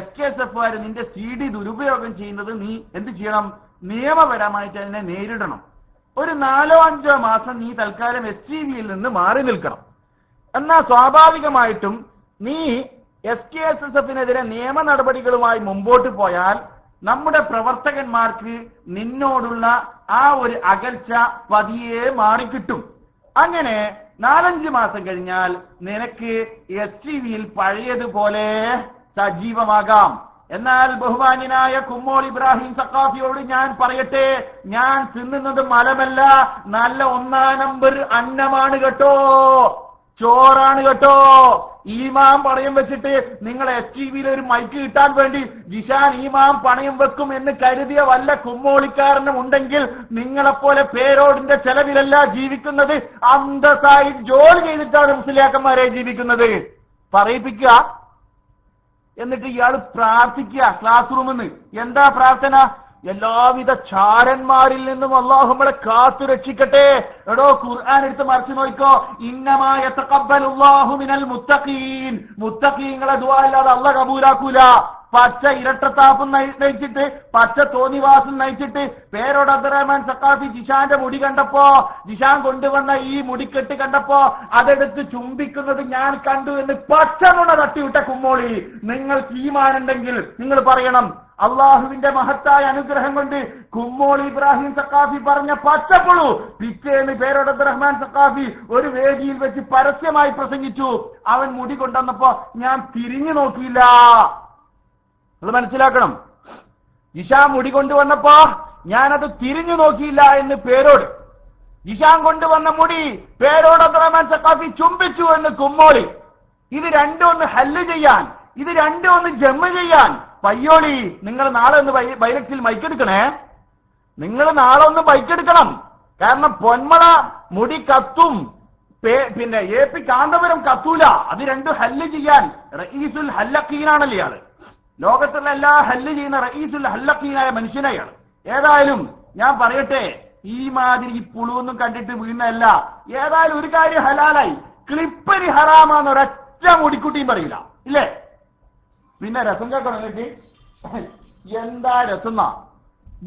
S1: SKSFകാർ നിന്റെ CD ദുരുപയോഗം ചെയ്യുന്നത് നീ എന്ത് ചെയ്യണം? നിയമപരമായിട്ട് അതിനെ നേരിടണം. ഒരു 4-5 മാസം നീ തൽക്കാലം STVയിൽ നിന്ന് മാറി നിൽക്കണം. എന്നാൽ സ്വാഭാവികമായിട്ടും നീ SKSSFനെതിരെ നിയമ നടപടികളുമായി മുമ്പോട്ട് പോയാൽ നമ്മുടെ പ്രവർത്തകന്മാർക്ക് നിന്നോടുള്ള ആ ഒരു അകൽച്ച പതിയെ മാറിക്കിട്ടും. അങ്ങനെ 4-5 മാസം കഴിഞ്ഞാൽ നിനക്ക് STVയിൽ പഴയതുപോലെ സജീവമാകാം. എന്നാൽ ബഹുമാന്യനായ കുമ്മോൾ ഇബ്രാഹിം സഖാഫിയോട് ഞാൻ പറയട്ടെ, ഞാൻ തിന്നുന്നത് മലമല്ല, നല്ല 1 നമ്പർ അന്നമാണ് കേട്ടോ, ചോറാണ് കേട്ടോ. ഈമാം പണയം വെച്ചിട്ട് നിങ്ങൾ HEV ഒരു മൈക്ക് കിട്ടാൻ വേണ്ടി ജിഷാൻ ഈമാം പണയം വെക്കും എന്ന് കരുതിയ വല്ല കുമ്മോളിക്കാരനും ഉണ്ടെങ്കിൽ നിങ്ങളെപ്പോലെ പേരോടിന്റെ ചെലവിലല്ല ജീവിക്കുന്നത്, അന്തസ്സായി ജോലി ചെയ്തിട്ടാണ് മുസ്ലിയാക്കന്മാരെ ജീവിക്കുന്നത്. പറയിപ്പിക്കുക. എന്നിട്ട് ഇയാൾ പ്രാർത്ഥിക്കുക ക്ലാസ് റൂമിൽ നിന്ന്. എന്താ പ്രാർത്ഥന? എല്ലാവിധ ചാരന്മാരിൽ നിന്നും അല്ലാഹു നമ്മളെ കാത്തു രക്ഷിക്കട്ടെ. എടോ, ഖുർആൻ എടുത്ത് മറിച്ചു നോക്കോ. ഇന്നമാ യതഖബ്ബലുല്ലാഹു മിനൽ മുത്തഖീൻ. മുത്തഖീങ്ങളെ ദുആ അല്ലാതെ അല്ലാഹു കബൂലാക്കൂല. പച്ച ഇരട്ടത്താപ്പും നയിച്ചിട്ട്, പച്ച തോന്നിവാസം നയിച്ചിട്ട് പേരോട് അബ്ദുറഹ്മാൻ സഖാഫി ജിഷാന്റെ മുടി കണ്ടപ്പോ, ജിഷാൻ കൊണ്ടുവന്ന ഈ മുടിക്കെട്ട് കണ്ടപ്പോ അതെടുത്ത് ചുംബിക്കുന്നത് ഞാൻ കണ്ടു എന്ന് പച്ച നുണ തട്ടിവിട്ട കുമ്മോളി, നിങ്ങൾക്ക് ഈമാനുണ്ടെങ്കിൽ നിങ്ങൾ പറയണം, അള്ളാഹുവിന്റെ മഹത്തായ അനുഗ്രഹം കൊണ്ട് കുമ്മോളി ഇബ്രാഹിം സഖാഫി പറഞ്ഞ പച്ചപ്പുളു പിറ്റേന്ന് പേരോട് അബ്ദുറഹ്മാൻ സഖാഫി ഒരു വേദിയിൽ വെച്ച് പരസ്യമായി പ്രസംഗിച്ചു. അവൻ മുടി കൊണ്ടുവന്നപ്പോ ഞാൻ തിരിഞ്ഞു നോക്കിയില്ല. നിങ്ങൾ മനസ്സിലാക്കണം, ജിഷാൻ മുടി കൊണ്ടുവന്നപ്പോ ഞാനത് തിരിഞ്ഞു നോക്കിയില്ല എന്ന് പേരോട്. ജിഷാൻ കൊണ്ടുവന്ന മുടി പേരോട് അബ്ദുറഹ്മാൻ സഖാഫി ചുംബിച്ചു എന്ന് കുമ്മോളി. ഇത് രണ്ടും ഒന്ന് ഹല്ല് ചെയ്യാൻ, ഇത് രണ്ടും ഒന്ന് ജമ്മ ചെയ്യാൻ പയ്യോളി, നിങ്ങൾ നാളെ ഒന്ന് ബൈലക്സിൽ മൈക്കെടുക്കണേ. നിങ്ങൾ നാളെ ഒന്ന് ബൈക്കെടുക്കണം. കാരണം പൊന്മള മുടി കത്തും, പിന്നെ AP കാന്തപുരം കത്തൂല. അത് രണ്ടും ഹല്ല് ചെയ്യാൻ റഈസുൽ ഹല്ലഖീനാണല്ലേ ഇയാള്. ലോകത്തുള്ള എല്ലാ ഹല്ല് ചെയ്യുന്ന റഈസുൽ ഹല്ലഖീനായ മനുഷ്യനായാണ്. ഏതായാലും ഞാൻ പറയട്ടെ, ഈ മാതിരി ഈ പുളുവൊന്നും കണ്ടിട്ട് വീണല്ല. ഏതായാലും ഒരു കാര്യം ഹലാലായി, ക്ലിപ്പരി ഹറാമാന്ന് ഒരൊറ്റ മുടിക്കുട്ടിയും പറയില്ല, ഇല്ലേ? പിന്നെ രസം കേൾക്കണം കേട്ടി, എന്താ രസം?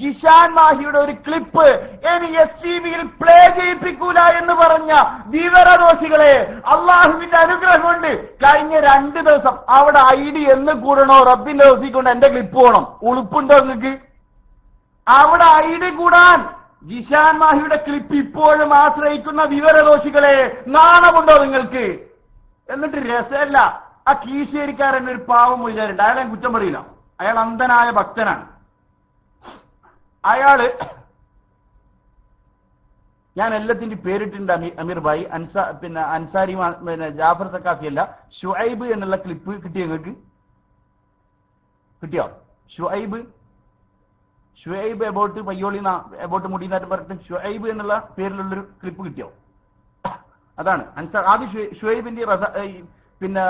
S1: ജിഷാൻ മാഹിയുടെ ഒരു ക്ലിപ്പ് ഇനി STVയിൽ പ്ലേ ചെയ്യിപ്പിക്കൂല എന്ന് പറഞ്ഞ വിവരദോഷികളെ, അള്ളാഹുവിന്റെ അനുഗ്രഹം കൊണ്ട് കഴിഞ്ഞ 2 ദിവസം അവിടെ ID എന്ന് കൂടണോ റബ്ബിന്റെ ഓഫീസ് കൊണ്ട് എന്റെ ക്ലിപ്പ് പോകണം. ഉളുപ്പുണ്ടോ നിങ്ങൾക്ക്? അവിടെ ID കൂടാൻ ജിഷാൻ മാഹിയുടെ ക്ലിപ്പ് ഇപ്പോഴും ആശ്രയിക്കുന്ന വിവരദോഷികളെ, നാണമുണ്ടോ നിങ്ങൾക്ക്? എന്നിട്ട് രസമല്ല, ആ കീശേരിക്കാരൻ ഒരു പാവം മൊയ്താരുണ്ട്, അയാളെ ഞാൻ കുറ്റം പറയില്ല, അയാൾ അന്ധനായ ഭക്തനാണ്. അയാള്, ഞാൻ എല്ലാത്തിന്റെ പേരിട്ടുണ്ട് അമീർ ഭായി, പിന്നെ അൻസാരി, പിന്നെ ജാഫർ സക്കാഫി അല്ല, ഷുഐബ് എന്നുള്ള ക്ലിപ്പ് കിട്ടിയോ നിങ്ങൾക്ക്? കിട്ടിയോ? ഷുഐബ് എബോട്ട് പയ്യോളി എബോട്ട് മുടിനാറ്റ് പറഞ്ഞിട്ട് ഷുഐബ് എന്നുള്ള പേരിലുള്ളൊരു ക്ലിപ്പ് കിട്ടിയോ? അതാണ് അൻസാർ. ആദ്യം ഷുഐബിന്റെ പിന്നെ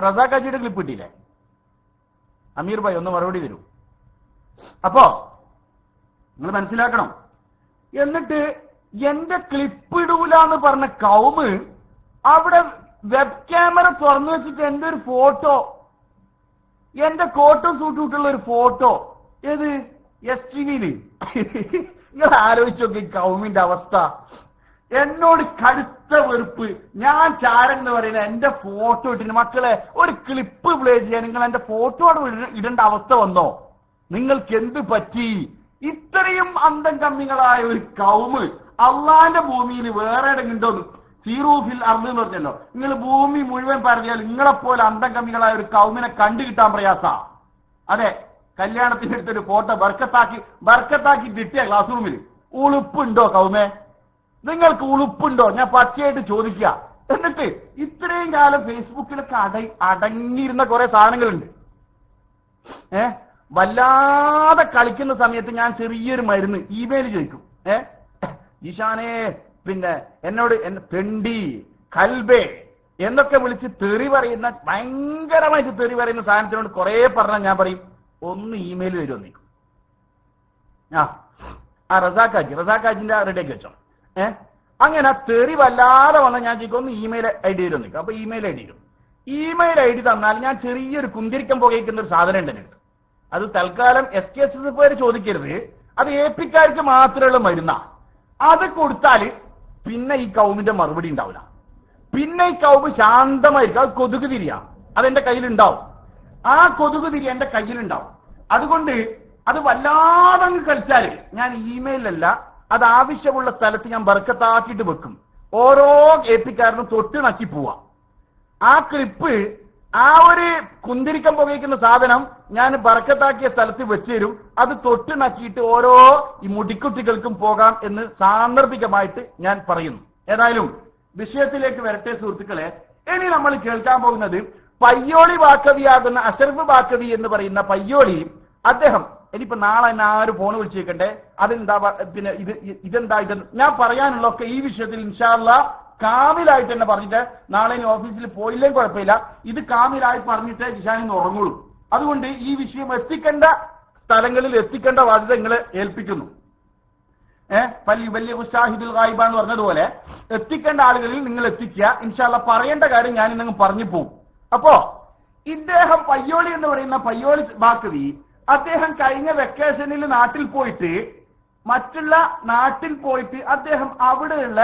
S1: റസാഖാജിയുടെ ക്ലിപ്പ് കിട്ടിയില്ലേ? അമീർ ഭായി ഒന്ന് മറുപടി തരൂ. അപ്പോ നിങ്ങൾ മനസ്സിലാക്കണം. എന്നിട്ട് എന്റെ ക്ലിപ്പ് ഇടൂല എന്ന് പറഞ്ഞ കൗമ് അവിടെ വെബ് ക്യാമറ തുറന്നു വെച്ചിട്ട് എന്റെ ഒരു ഫോട്ടോ, എന്റെ കോട്ടും സൂട്ടും ഇട്ടുള്ള ഒരു ഫോട്ടോ, ഏത് STVയില്. നിങ്ങൾ ആലോചിച്ച് നോക്കി കൗമിന്റെ അവസ്ഥ. എന്നോട് കടുത്ത വെറുപ്പ്. ഞാൻ ചാരൻ എന്ന് പറയുന്ന എന്റെ ഫോട്ടോ ഇട്ടിന് മക്കളെ ഒരു ക്ലിപ്പ് പ്ലേ ചെയ്യാൻ നിങ്ങൾ എന്റെ ഫോട്ടോ അവിടെ ഇടേണ്ട അവസ്ഥ വന്നോ? നിങ്ങൾക്ക് എന്ത് പറ്റി? ഇത്രയും അന്തം കമ്മികളായ ഒരു കൗമ് അള്ളാന്റെ ഭൂമിയിൽ വേറെ എവിടെയുണ്ടോന്ന്? സീറൂഫിൽ അർദ് എന്ന് പറഞ്ഞല്ലോ, നിങ്ങൾ ഭൂമി മുഴുവൻ പറഞ്ഞാൽ നിങ്ങളെപ്പോലെ അന്തം കമ്മികളായ ഒരു കൗമിനെ കണ്ടു കിട്ടാൻ പ്രയാസ. അതെ, കല്യാണത്തിന്റെ അടുത്തൊരു ഫോട്ടോ ബർക്കത്താക്കി കിട്ടിയ ക്ലാസ് റൂമിൽ. ഉളുപ്പുണ്ടോ കൗമേ? നിങ്ങൾക്ക് ഉളുപ്പുണ്ടോ? ഞാൻ പച്ചയായിട്ട് ചോദിക്കുക. എന്നിട്ട് ഇത്രയും കാലം ഫേസ്ബുക്കിലൊക്കെ അടങ്ങിയിരുന്ന കുറെ സാധനങ്ങളുണ്ട്. വല്ലാതെ കളിക്കുന്ന സമയത്ത് ഞാൻ ചെറിയൊരു മരുന്ന് ഇമെയിൽ ചോദിക്കും. ഈശാനെ, പിന്നെ എന്നോട് തെണ്ടി കൽബേ എന്നൊക്കെ വിളിച്ച് തെറി പറയുന്ന, ഭയങ്കരമായിട്ട് തെറി പറയുന്ന സാധനത്തിനോട് കുറെ പറഞ്ഞാൽ ഞാൻ പറയും ഒന്ന് ഇമെയിൽ തരുമോ നീക്കും. റസാഖാജിന്റെ റെഡിയാക്കി വെച്ചോ. അങ്ങനെ തെറി വല്ലാതെ വന്നാൽ ഞാൻ ചോദിക്കും ഒന്ന് ഇമെയിൽ ID തരുമോ നിൽക്കും. അപ്പൊ ഇമെയിൽ ID തരും. ഇമെയിൽ ID തന്നാൽ ഞാൻ ചെറിയൊരു കുന്തിരിക്കം പുകയ്ക്കുന്ന ഒരു സാധനം ഉണ്ട് എൻ്റെ. അത് തൽക്കാലം SKSS ചോദിക്കരുത്, അത് APക്കാർക്ക് മാത്രമുള്ള മരുന്ന. അത് കൊടുത്താല് പിന്നെ ഈ കൗമിന്റെ മറുപടി ഉണ്ടാവില്ല. പിന്നെ ഈ കൗമ് ശാന്തമായിരിക്കും. അത് കൊതുക് തിരിയാ, അതെന്റെ കയ്യിലുണ്ടാവും. ആ കൊതുക് തിരി എന്റെ കയ്യിലുണ്ടാവും. അതുകൊണ്ട് അത് വല്ലാതെ അങ്ങ് കളിച്ചാല് ഞാൻ ഇമെയിലല്ല, അത് ആവശ്യമുള്ള സ്ഥലത്ത് ഞാൻ ബർക്കത്താക്കിയിട്ട് വെക്കും. ഓരോ APക്കാരനും തൊട്ട് നക്കി പോവാ. ആ ക്ലിപ്പ് ആ ഒരു കുന്തിരിക്കം പുകയ്ക്കുന്ന സാധനം ഞാൻ ബർക്കത്താക്കിയ സ്ഥലത്ത് വെച്ചുതരും. അത് തൊട്ട് നക്കിയിട്ട് ഓരോ ഈ മുടിക്കുട്ടികൾക്കും പോകാം എന്ന് സാന്ദർഭികമായിട്ട് ഞാൻ പറയുന്നു. ഏതായാലും വിഷയത്തിലേക്ക് വരട്ടെ സുഹൃത്തുക്കളെ. ഇനി നമ്മൾ കേൾക്കാൻ പോകുന്നത് പയ്യോളി ബാക്കവിയാകുന്ന അഷറഫ് ബാക്കവി എന്ന് പറയുന്ന പയ്യോളി അദ്ദേഹം ഇനിയിപ്പോ നാളെ എന്നെ ആരും ഫോൺ വിളിച്ചേക്കണ്ടേ, അതെന്താ പിന്നെ ഇതെന്താ ഞാൻ പറയാനുള്ളതൊക്കെ ഈ വിഷയത്തിൽ ഇൻഷാ അല്ലാഹ് കാമിലായിട്ട് തന്നെ പറഞ്ഞിട്ട് നാളെ ഇനി ഓഫീസിൽ പോയില്ലെങ്കിൽ കുഴപ്പമില്ല, ഇത് കാമിലായി പറഞ്ഞിട്ട് ജിഷാനിന്ന് ഉറങ്ങുള്ളൂ. അതുകൊണ്ട് ഈ വിഷയം എത്തിക്കേണ്ട സ്ഥലങ്ങളിൽ എത്തിക്കേണ്ട ബാധ്യത നിങ്ങളെ ഏൽപ്പിക്കുന്നു. വലിയ ഷാഹിദുൽ ഗായിബ എന്ന് പറഞ്ഞതുപോലെ എത്തിക്കേണ്ട ആളുകളിൽ നിങ്ങൾ എത്തിക്കുക. ഇൻഷാ അല്ലാഹ് പറയേണ്ട കാര്യം ഞാൻ ഇന്നങ്ങ് പറഞ്ഞു പോകും. അപ്പോ ഇദ്ദേഹം പയ്യോളി എന്ന് പറയുന്ന പയ്യോളി ബാക്കവി അദ്ദേഹം കഴിഞ്ഞ വെക്കേഷനിൽ നാട്ടിൽ പോയിട്ട് അദ്ദേഹം അവിടെയുള്ള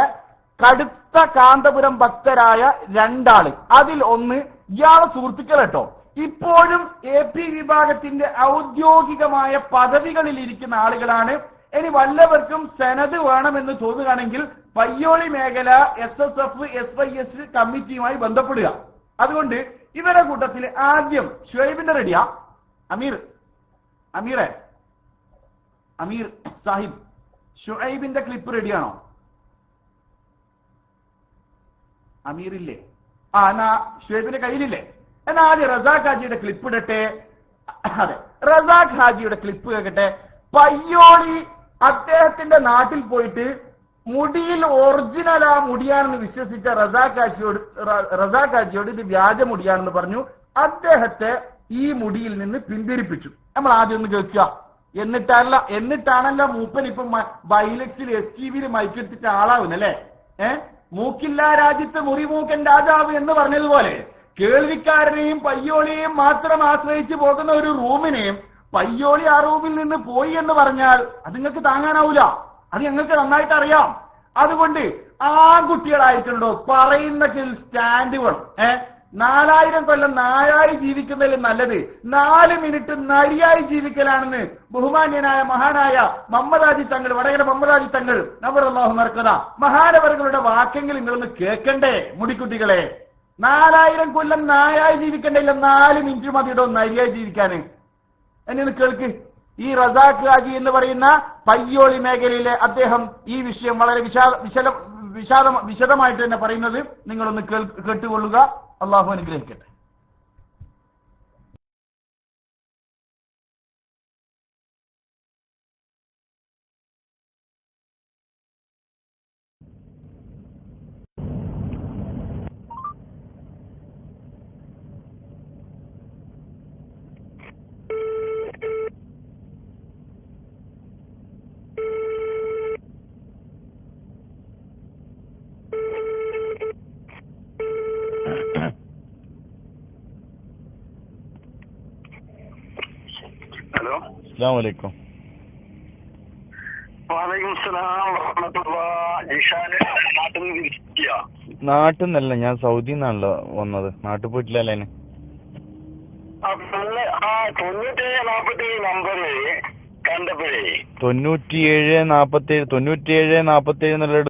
S1: കടുത്ത കാന്തപുരം ഭക്തരായ രണ്ടാള്, അതിൽ ഒന്ന് ഇയാളെ സുഹൃത്തുക്കൾ കേട്ടോ, ഇപ്പോഴും AP വിഭാഗത്തിന്റെ ഔദ്യോഗികമായ പദവികളിൽ ഇരിക്കുന്ന ആളുകളാണ്. ഇനി വല്ലവർക്കും സനത് വേണമെന്ന് തോന്നുകയാണെങ്കിൽ പയ്യോളി മേഖല SSF SYS കമ്മിറ്റിയുമായി ബന്ധപ്പെടുക. അതുകൊണ്ട് ഇവരുടെ കൂട്ടത്തിൽ ആദ്യം ഷുഹൈബിന്റെ റെഡിയാ? അമീർ സാഹിബ്, ഷുഹൈബിന്റെ ക്ലിപ്പ് റെഡിയാണോ? അമീറില്ലേ? എന്നാ ഷുഹൈബിന്റെ കയ്യിലില്ലേ? എന്നാ ആദ്യം റസാഖ് ഹാജിയുടെ ക്ലിപ്പ് ഇടട്ടെ. അതെ, റസാഖ് ഹാജിയുടെ ക്ലിപ്പ് കേൾക്കട്ടെ. പയ്യോളി അദ്ദേഹത്തിന്റെ നാട്ടിൽ പോയിട്ട് മുടിയിൽ ഒറിജിനൽ ആ മുടിയാണെന്ന് വിശ്വസിച്ച റസാഖ് ഹാജിയോട് ഇത് വ്യാജ മുടിയാണെന്ന് പറഞ്ഞു. അദ്ദേഹത്തെ ഈ മുടിയിൽ നിന്ന് പിന്തിരിപ്പിച്ചു. നമ്മൾ ആദ്യം ഒന്ന് കേൾക്കുക. എന്നിട്ടാണല്ല മൂപ്പൻ ഇപ്പം ബൈലക്സിൽ STVയിൽ മൈക്കെടുത്തിട്ട് ആളാവുന്നല്ലേ? മൂക്കില്ലാ രാജ്യത്ത് മുറിമൂക്കൻ രാജാവ് എന്ന് പറഞ്ഞതുപോലെ കേൾവിക്കാരനെയും പയ്യോളിയെയും മാത്രം ആശ്രയിച്ചു പോകുന്ന ഒരു റൂമിനെയും പയ്യോളി ആ റൂമിൽ നിന്ന് പോയി എന്ന് പറഞ്ഞാൽ അത് നിങ്ങൾക്ക് താങ്ങാനാവൂല. അത് ഞങ്ങൾക്ക് നന്നായിട്ട് അറിയാം. അതുകൊണ്ട് ആൺകുട്ടികളായിട്ടുണ്ടോ പറയുന്ന സ്റ്റാൻഡ് വേണം. 4000 കൊല്ലം നായായി ജീവിക്കുന്നതിൽ നല്ലത് 4 മിനിറ്റ് നരിയായി ജീവിക്കലാണെന്ന് ബഹുമാന്യനായ മഹാനായ മമ്മദാജി തങ്ങൾ, വടകര മമ്മദാജി തങ്ങൾ നബറല്ലാഹു മർക്കദ മഹാനവറുകളുടെ വാക്യങ്ങൾ നിങ്ങളൊന്ന് കേൾക്കണ്ടേ മുടിക്കുട്ടികളെ? 4000 കൊല്ലം നായായി ജീവിക്കണ്ടില്ല, 4 മിനിറ്റ് മതിയിടോ നരിയായി ജീവിക്കാന്. എന്നെ ഒന്ന് കേൾക്ക്. ഈ റസാഖ് ഹാജി എന്ന് പറയുന്ന പയ്യോളി മേഖലയിലെ അദ്ദേഹം ഈ വിഷയം വളരെ വിശദമായിട്ട് തന്നെ പറയുന്നത് നിങ്ങളൊന്ന് കേട്ടുകൊള്ളുക. അള്ളാഹു അനുഗ്രഹിക്കട്ടെ.
S2: ഹലോ,
S3: അസ്സലാമു അലൈക്കും.
S2: വലൈക്കും സലാം വറഹ്മത്തുള്ളാഹി. ജിഷാന് നാട്ടിൽ നിന്ന് വിളിക്കുക?
S3: നാട്ടിൽ നിന്നല്ല, ഞാൻ സൗദിയിൽ നിന്നാണല്ലോ വന്നത്. നാട്ടിൽ പോയിട്ടില്ലല്ലേ?
S2: 9747 നമ്പർ കണ്ടപ്പോഴേ
S3: 9747 എന്നുള്ള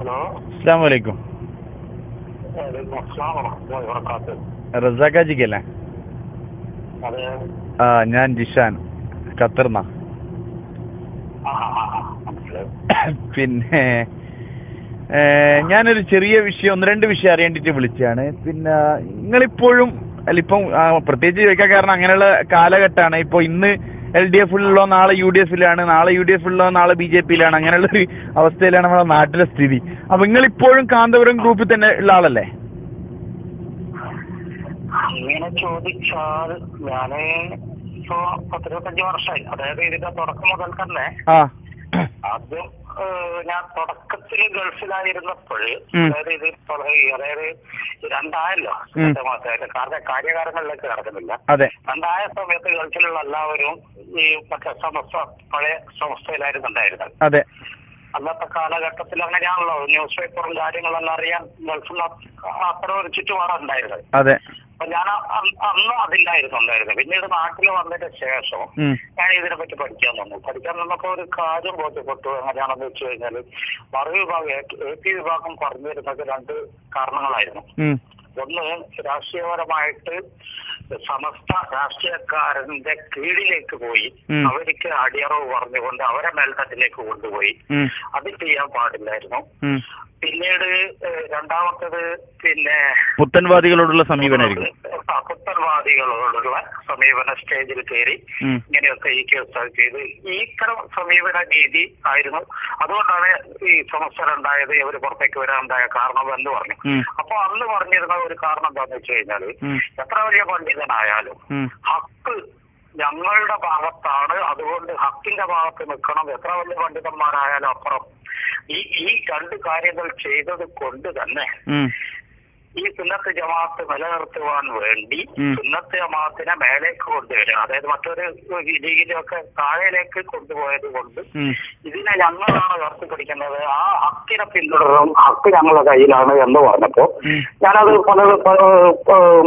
S2: ഹലോ,
S3: അസ്സലാമു അലൈക്കും. റസാഖ് ഹാജിക്കല്ലേ?
S2: അതെ,
S3: ഞാൻ ജിഷാൻ, ഖത്തർന്നാ. പിന്നെ ഞാനൊരു ചെറിയ വിഷയം, 1-2 വിഷയം അറിയേണ്ടിട്ട് വിളിച്ചാണ്. പിന്നെ നിങ്ങളിപ്പോഴും ഇപ്പം പ്രത്യേകിച്ച് ചോദിക്കാൻ കാരണം അങ്ങനെയുള്ള കാലഘട്ടമാണ്. ഇപ്പൊ ഇന്ന് LDF ഉള്ളോ നാളെ UDF നാളെ UDF ഉള്ളോ നാളെ BJP അങ്ങനെയുള്ള ഒരു അവസ്ഥയിലാണ് നമ്മുടെ നാട്ടിലെ സ്ഥിതി. അപ്പൊ നിങ്ങളിപ്പോഴും കാന്തപുരം ഗ്രൂപ്പിൽ തന്നെ ഉള്ള ആളല്ലേ?
S2: ഇങ്ങനെ ചോദിച്ചാൽ ഞാന് ഇപ്പോ 10-25 വർഷമായി, അതായത് ഇതിന്റെ തുടക്കം മുതൽ തന്നെ ആദ്യം ഞാൻ തുടക്കത്തിൽ ഗൾഫിലായിരുന്നപ്പോൾ, അതായത് അതായത് രണ്ടായല്ലോ കാര്യകാരങ്ങളിലേക്ക് കിടക്കുന്നില്ല. രണ്ടായ സമയത്ത് ഗൾഫിലുള്ള എല്ലാവരും ഈ മറ്റേ പഴയ സംസ്ഥയിലായിരുന്നു ഉണ്ടായിരുന്നത്. അന്നത്തെ കാലഘട്ടത്തിൽ അങ്ങനെയാണല്ലോ ന്യൂസ് പേപ്പറും കാര്യങ്ങളെല്ലാം അറിയാൻ ഗൾഫിൽ അത്ര ഒരു ചുറ്റുപാടാണ് ഉണ്ടായിരുന്നത്. അപ്പൊ ഞാൻ അന്ന് അതില്ലായിരുന്നു. പിന്നീട് നാട്ടിൽ വന്നതിന് ശേഷം ഞാൻ ഇതിനെ പറ്റി പഠിക്കാൻ നിന്നപ്പോ ഒരു കാര്യം ബോധ്യപ്പെട്ടു. എങ്ങനെയാണെന്ന് വെച്ച് കഴിഞ്ഞാല് മറുവിഭാഗം AP വിഭാഗം പറഞ്ഞു വരുന്നത് രണ്ട് കാരണങ്ങളായിരുന്നു. ഒന്ന്, രാഷ്ട്രീയപരമായിട്ട് സമസ്ത രാഷ്ട്രീയക്കാരന്റെ കീഴിലേക്ക് പോയി അവർക്ക് അടിയറവ് പറഞ്ഞുകൊണ്ട് അവരെ മേൽത്തട്ടിലേക്ക് കൊണ്ടുപോയി. അത് ചെയ്യാൻ പാടില്ലായിരുന്നു. പിന്നീട് രണ്ടാമത്തത് പിന്നെ
S3: പുത്തൻവാദികളോടുള്ള സമീപനമായിരിക്കും.
S2: പുത്തൻവാദികളോടുള്ള സമീപന സ്റ്റേജിൽ കയറി ഇങ്ങനെയൊക്കെ ഈ കേസ് ചെയ്ത് ഇത്തരം സമീപന രീതി ആയിരുന്നു. അതുകൊണ്ടാണ് ഈ സമസ്യ ഉണ്ടായത്, ഇവര് പുറത്തേക്ക് വരാനുണ്ടായ കാരണം എന്ന് പറഞ്ഞു. അപ്പൊ അന്ന് പറഞ്ഞിരുന്ന ഒരു കാരണം എന്താന്ന് വെച്ച് കഴിഞ്ഞാല് എത്ര വലിയ പണ്ഡിതനായാലും ഹക്ക് ഞങ്ങളുടെ ഭാഗത്താണ്, അതുകൊണ്ട് ഹക്കിന്റെ ഭാഗത്ത് നിൽക്കണം. എത്ര വലിയ പണ്ഡിതന്മാരായാലും അപ്പുറം ഈ രണ്ട് കാര്യങ്ങൾ ചെയ്തത് കൊണ്ട് തന്നെ ഈ സുന്നത്ത് ജമാഅത്ത് നിലനിർത്തുവാൻ വേണ്ടി സുന്നത്ത് ജമാഅത്തിനെ മേലേക്ക് കൊണ്ടുവരിക, അതായത് മറ്റൊരു രീതിയിലൊക്കെ താഴേലേക്ക് കൊണ്ടുപോയത് കൊണ്ട് ഇതിനെ ഞങ്ങളാണ് ഉയർത്തിപ്പിടിക്കുന്നത്, ആ ഹക്കിനെ പിന്തുടരും, ഹക്ക് ഞങ്ങളുടെ കയ്യിലാണ് എന്ന് പറഞ്ഞപ്പോ ഞാനത്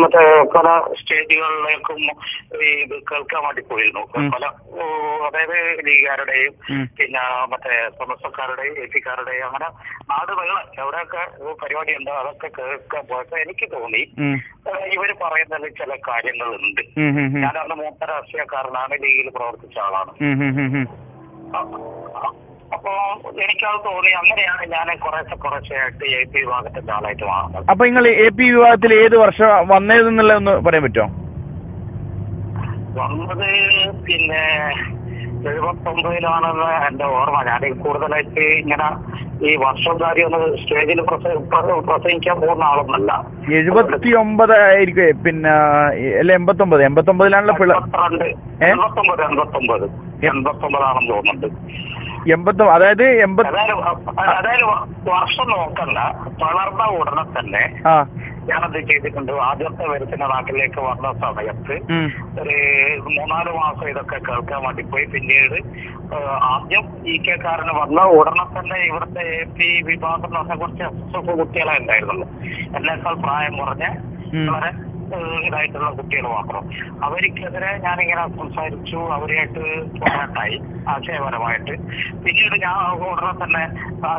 S2: മറ്റേ പല സ്റ്റേജുകളിലേക്കും ഇത് കേൾക്കാൻ വേണ്ടി പോയിരുന്നു. പല അതായത് ലീഗുകാരുടെയും പിന്നെ മറ്റേ സമസ്തക്കാരുടെയും AP-ക്കാരുടെയും അങ്ങനെ നാട് വെള്ളം എവിടെയൊക്കെ പരിപാടി ഉണ്ടോ അതൊക്കെ കേൾക്കാൻ പോയപ്പോ എനിക്ക് തോന്നി ഇവര് പറയുന്നതിൽ ചില കാര്യങ്ങളുണ്ട്. ഞാൻ അന്ന് മൂത്ത രാഷ്ട്രീയക്കാരനാണ്, ലീഗിൽ പ്രവർത്തിച്ച ആളാണ്. അപ്പൊ എനിക്കത് തോന്നി. അങ്ങനെയാണ് ഞാൻ കുറച്ചായിട്ട് AP വിഭാഗത്തിന്റെ ആളായിട്ട് മാറുന്നത്.
S3: അപ്പൊ നിങ്ങൾ AP വിഭാഗത്തിൽ ഏത് വർഷം വന്നതെന്നുള്ള ഒന്ന് പറയാൻ പറ്റുമോ?
S2: വന്നത് പിന്നെ 79-ലാണെന്ന് എന്റെ ഓർമ്മ. ഞാൻ കൂടുതലായിട്ട് ഇങ്ങനെ ഈ വർഷം കാര്യം ഒന്ന് സ്റ്റേജിൽ പ്രസംഗിക്കാൻ പോകുന്ന ആളൊന്നല്ല.
S3: 79 ആയിരിക്കും പിന്നെ അല്ല 89-ലാണല്ലോ പിള്ള
S2: 89-ആണെന്ന് തോന്നുന്നുണ്ട്.
S3: 89 അതായത്
S2: വർഷം നോക്കണ്ട, വളർന്ന ഉടനെ തന്നെ ഞാനത് ചെയ്തിട്ടുണ്ട്. ആദ്യത്തെ വരുത്തിന്റെ നാട്ടിലേക്ക് വന്ന സമയത്ത് ഒരു 3-4 മാസം ഇതൊക്കെ കേൾക്കാൻ വേണ്ടി പോയി. പിന്നീട് ആദ്യം EK-കാരന് വന്ന ഉടനെ തന്നെ ഇവിടുത്തെ AP വിഭാഗം എന്ന് പറഞ്ഞ കുറച്ച് SSF കുട്ടികളെ ഉണ്ടായിരുന്നുള്ളൂ. എന്നേക്കാൾ പ്രായം കുറഞ്ഞ വളരെ ഇതായിട്ടുള്ള കുട്ടികൾ മാത്രം. അവർക്കെതിരെ ഞാനിങ്ങനെ സംസാരിച്ചു, അവരുമായിട്ട് പോരാട്ടായി ആശയപരമായിട്ട്. പിന്നീട് ഞാൻ ഉടനെ തന്നെ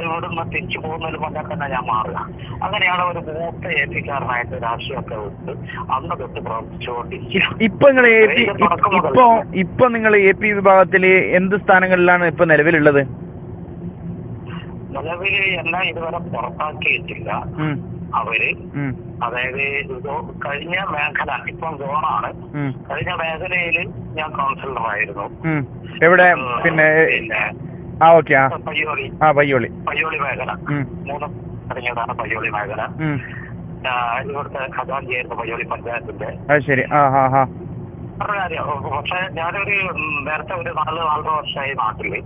S2: ഇവിടുന്ന് തിരിച്ചു പോകുന്നതിന് മുന്നേ തന്നെ ഞാൻ മാറുക. അങ്ങനെയാണ് ഒരു മൂത്ത AP-ക്കാരനായിട്ട് രാഷ്ട്രീയമൊക്കെ വിട്ട് അന്ന് തൊട്ട് പ്രവർത്തിച്ചുകൊണ്ടിരിക്കുക.
S3: ഇപ്പൊ നിങ്ങൾ AP വിഭാഗത്തില് എന്ത് സ്ഥാനങ്ങളിലാണ് ഇപ്പൊ നിലവിലുള്ളത്?
S2: നിലവില് എല്ലാം ഇതുവരെ പുറത്താക്കിയിട്ടില്ല അവര്. അതായത് കഴിഞ്ഞ മേഖല ഇപ്പം സോണാണ്. കഴിഞ്ഞ മേഖലയില് ഞാൻ കൗൺസിലറായിരുന്നു.
S3: എവിടെ? പിന്നെ
S2: പയ്യോളി മേഖല 3 തുടങ്ങിയതാണ് പയ്യോളി മേഖല. ഇവിടുത്തെ ഖജാൻജിയായിരുന്നു പയ്യോളി പഞ്ചായത്തിന്റെ.
S3: ശരി.
S2: കാര്യം. പക്ഷെ ഞാനൊരു നേരത്തെ ഒരു 4 വർഷമായി നാട്ടില്.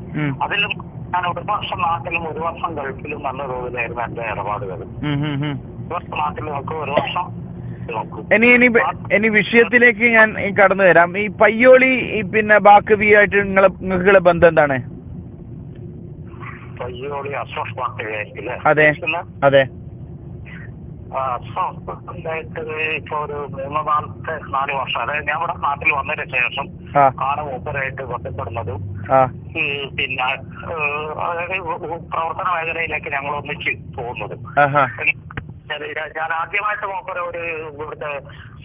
S2: അതിലും ഞാൻ 1 വർഷം നാട്ടിലും 1 വർഷം ഗൾഫിലും നല്ല തോതിലായിരുന്നു എന്റെ ഇടപാടുകൾ. 1 വർഷം നാട്ടിൽ നോക്കും, 1 വർഷം നോക്കും.
S3: ഇനി വിഷയത്തിലേക്ക് ഞാൻ കടന്നു തരാം. ഈ പയ്യോളി പിന്നെ ബാക്കവിയായിട്ട് നിങ്ങൾക്കുള്ള ബന്ധം എന്താണ്?
S2: പയ്യോളി അഷ്റഫ് ബാക്കവിയായിരിക്കില്ലേ?
S3: അതെ അതെ.
S2: അഷ്റഫായിട്ട് ഇപ്പൊ ഒരു 3-4 വർഷം, അതായത് ഞാൻ ഇവിടെ നാട്ടിൽ വന്നതിന് ശേഷം ആണ് മൂപ്പരായിട്ട് ബന്ധപ്പെടുന്നതും പിന്നെ അതായത് പ്രവർത്തന മേഖലയിലേക്ക് ഞങ്ങൾ ഒന്നിച്ച് പോകുന്നതും. ഞാൻ ആദ്യമായിട്ട് മൂപ്പര ഒരു ഇവിടുത്തെ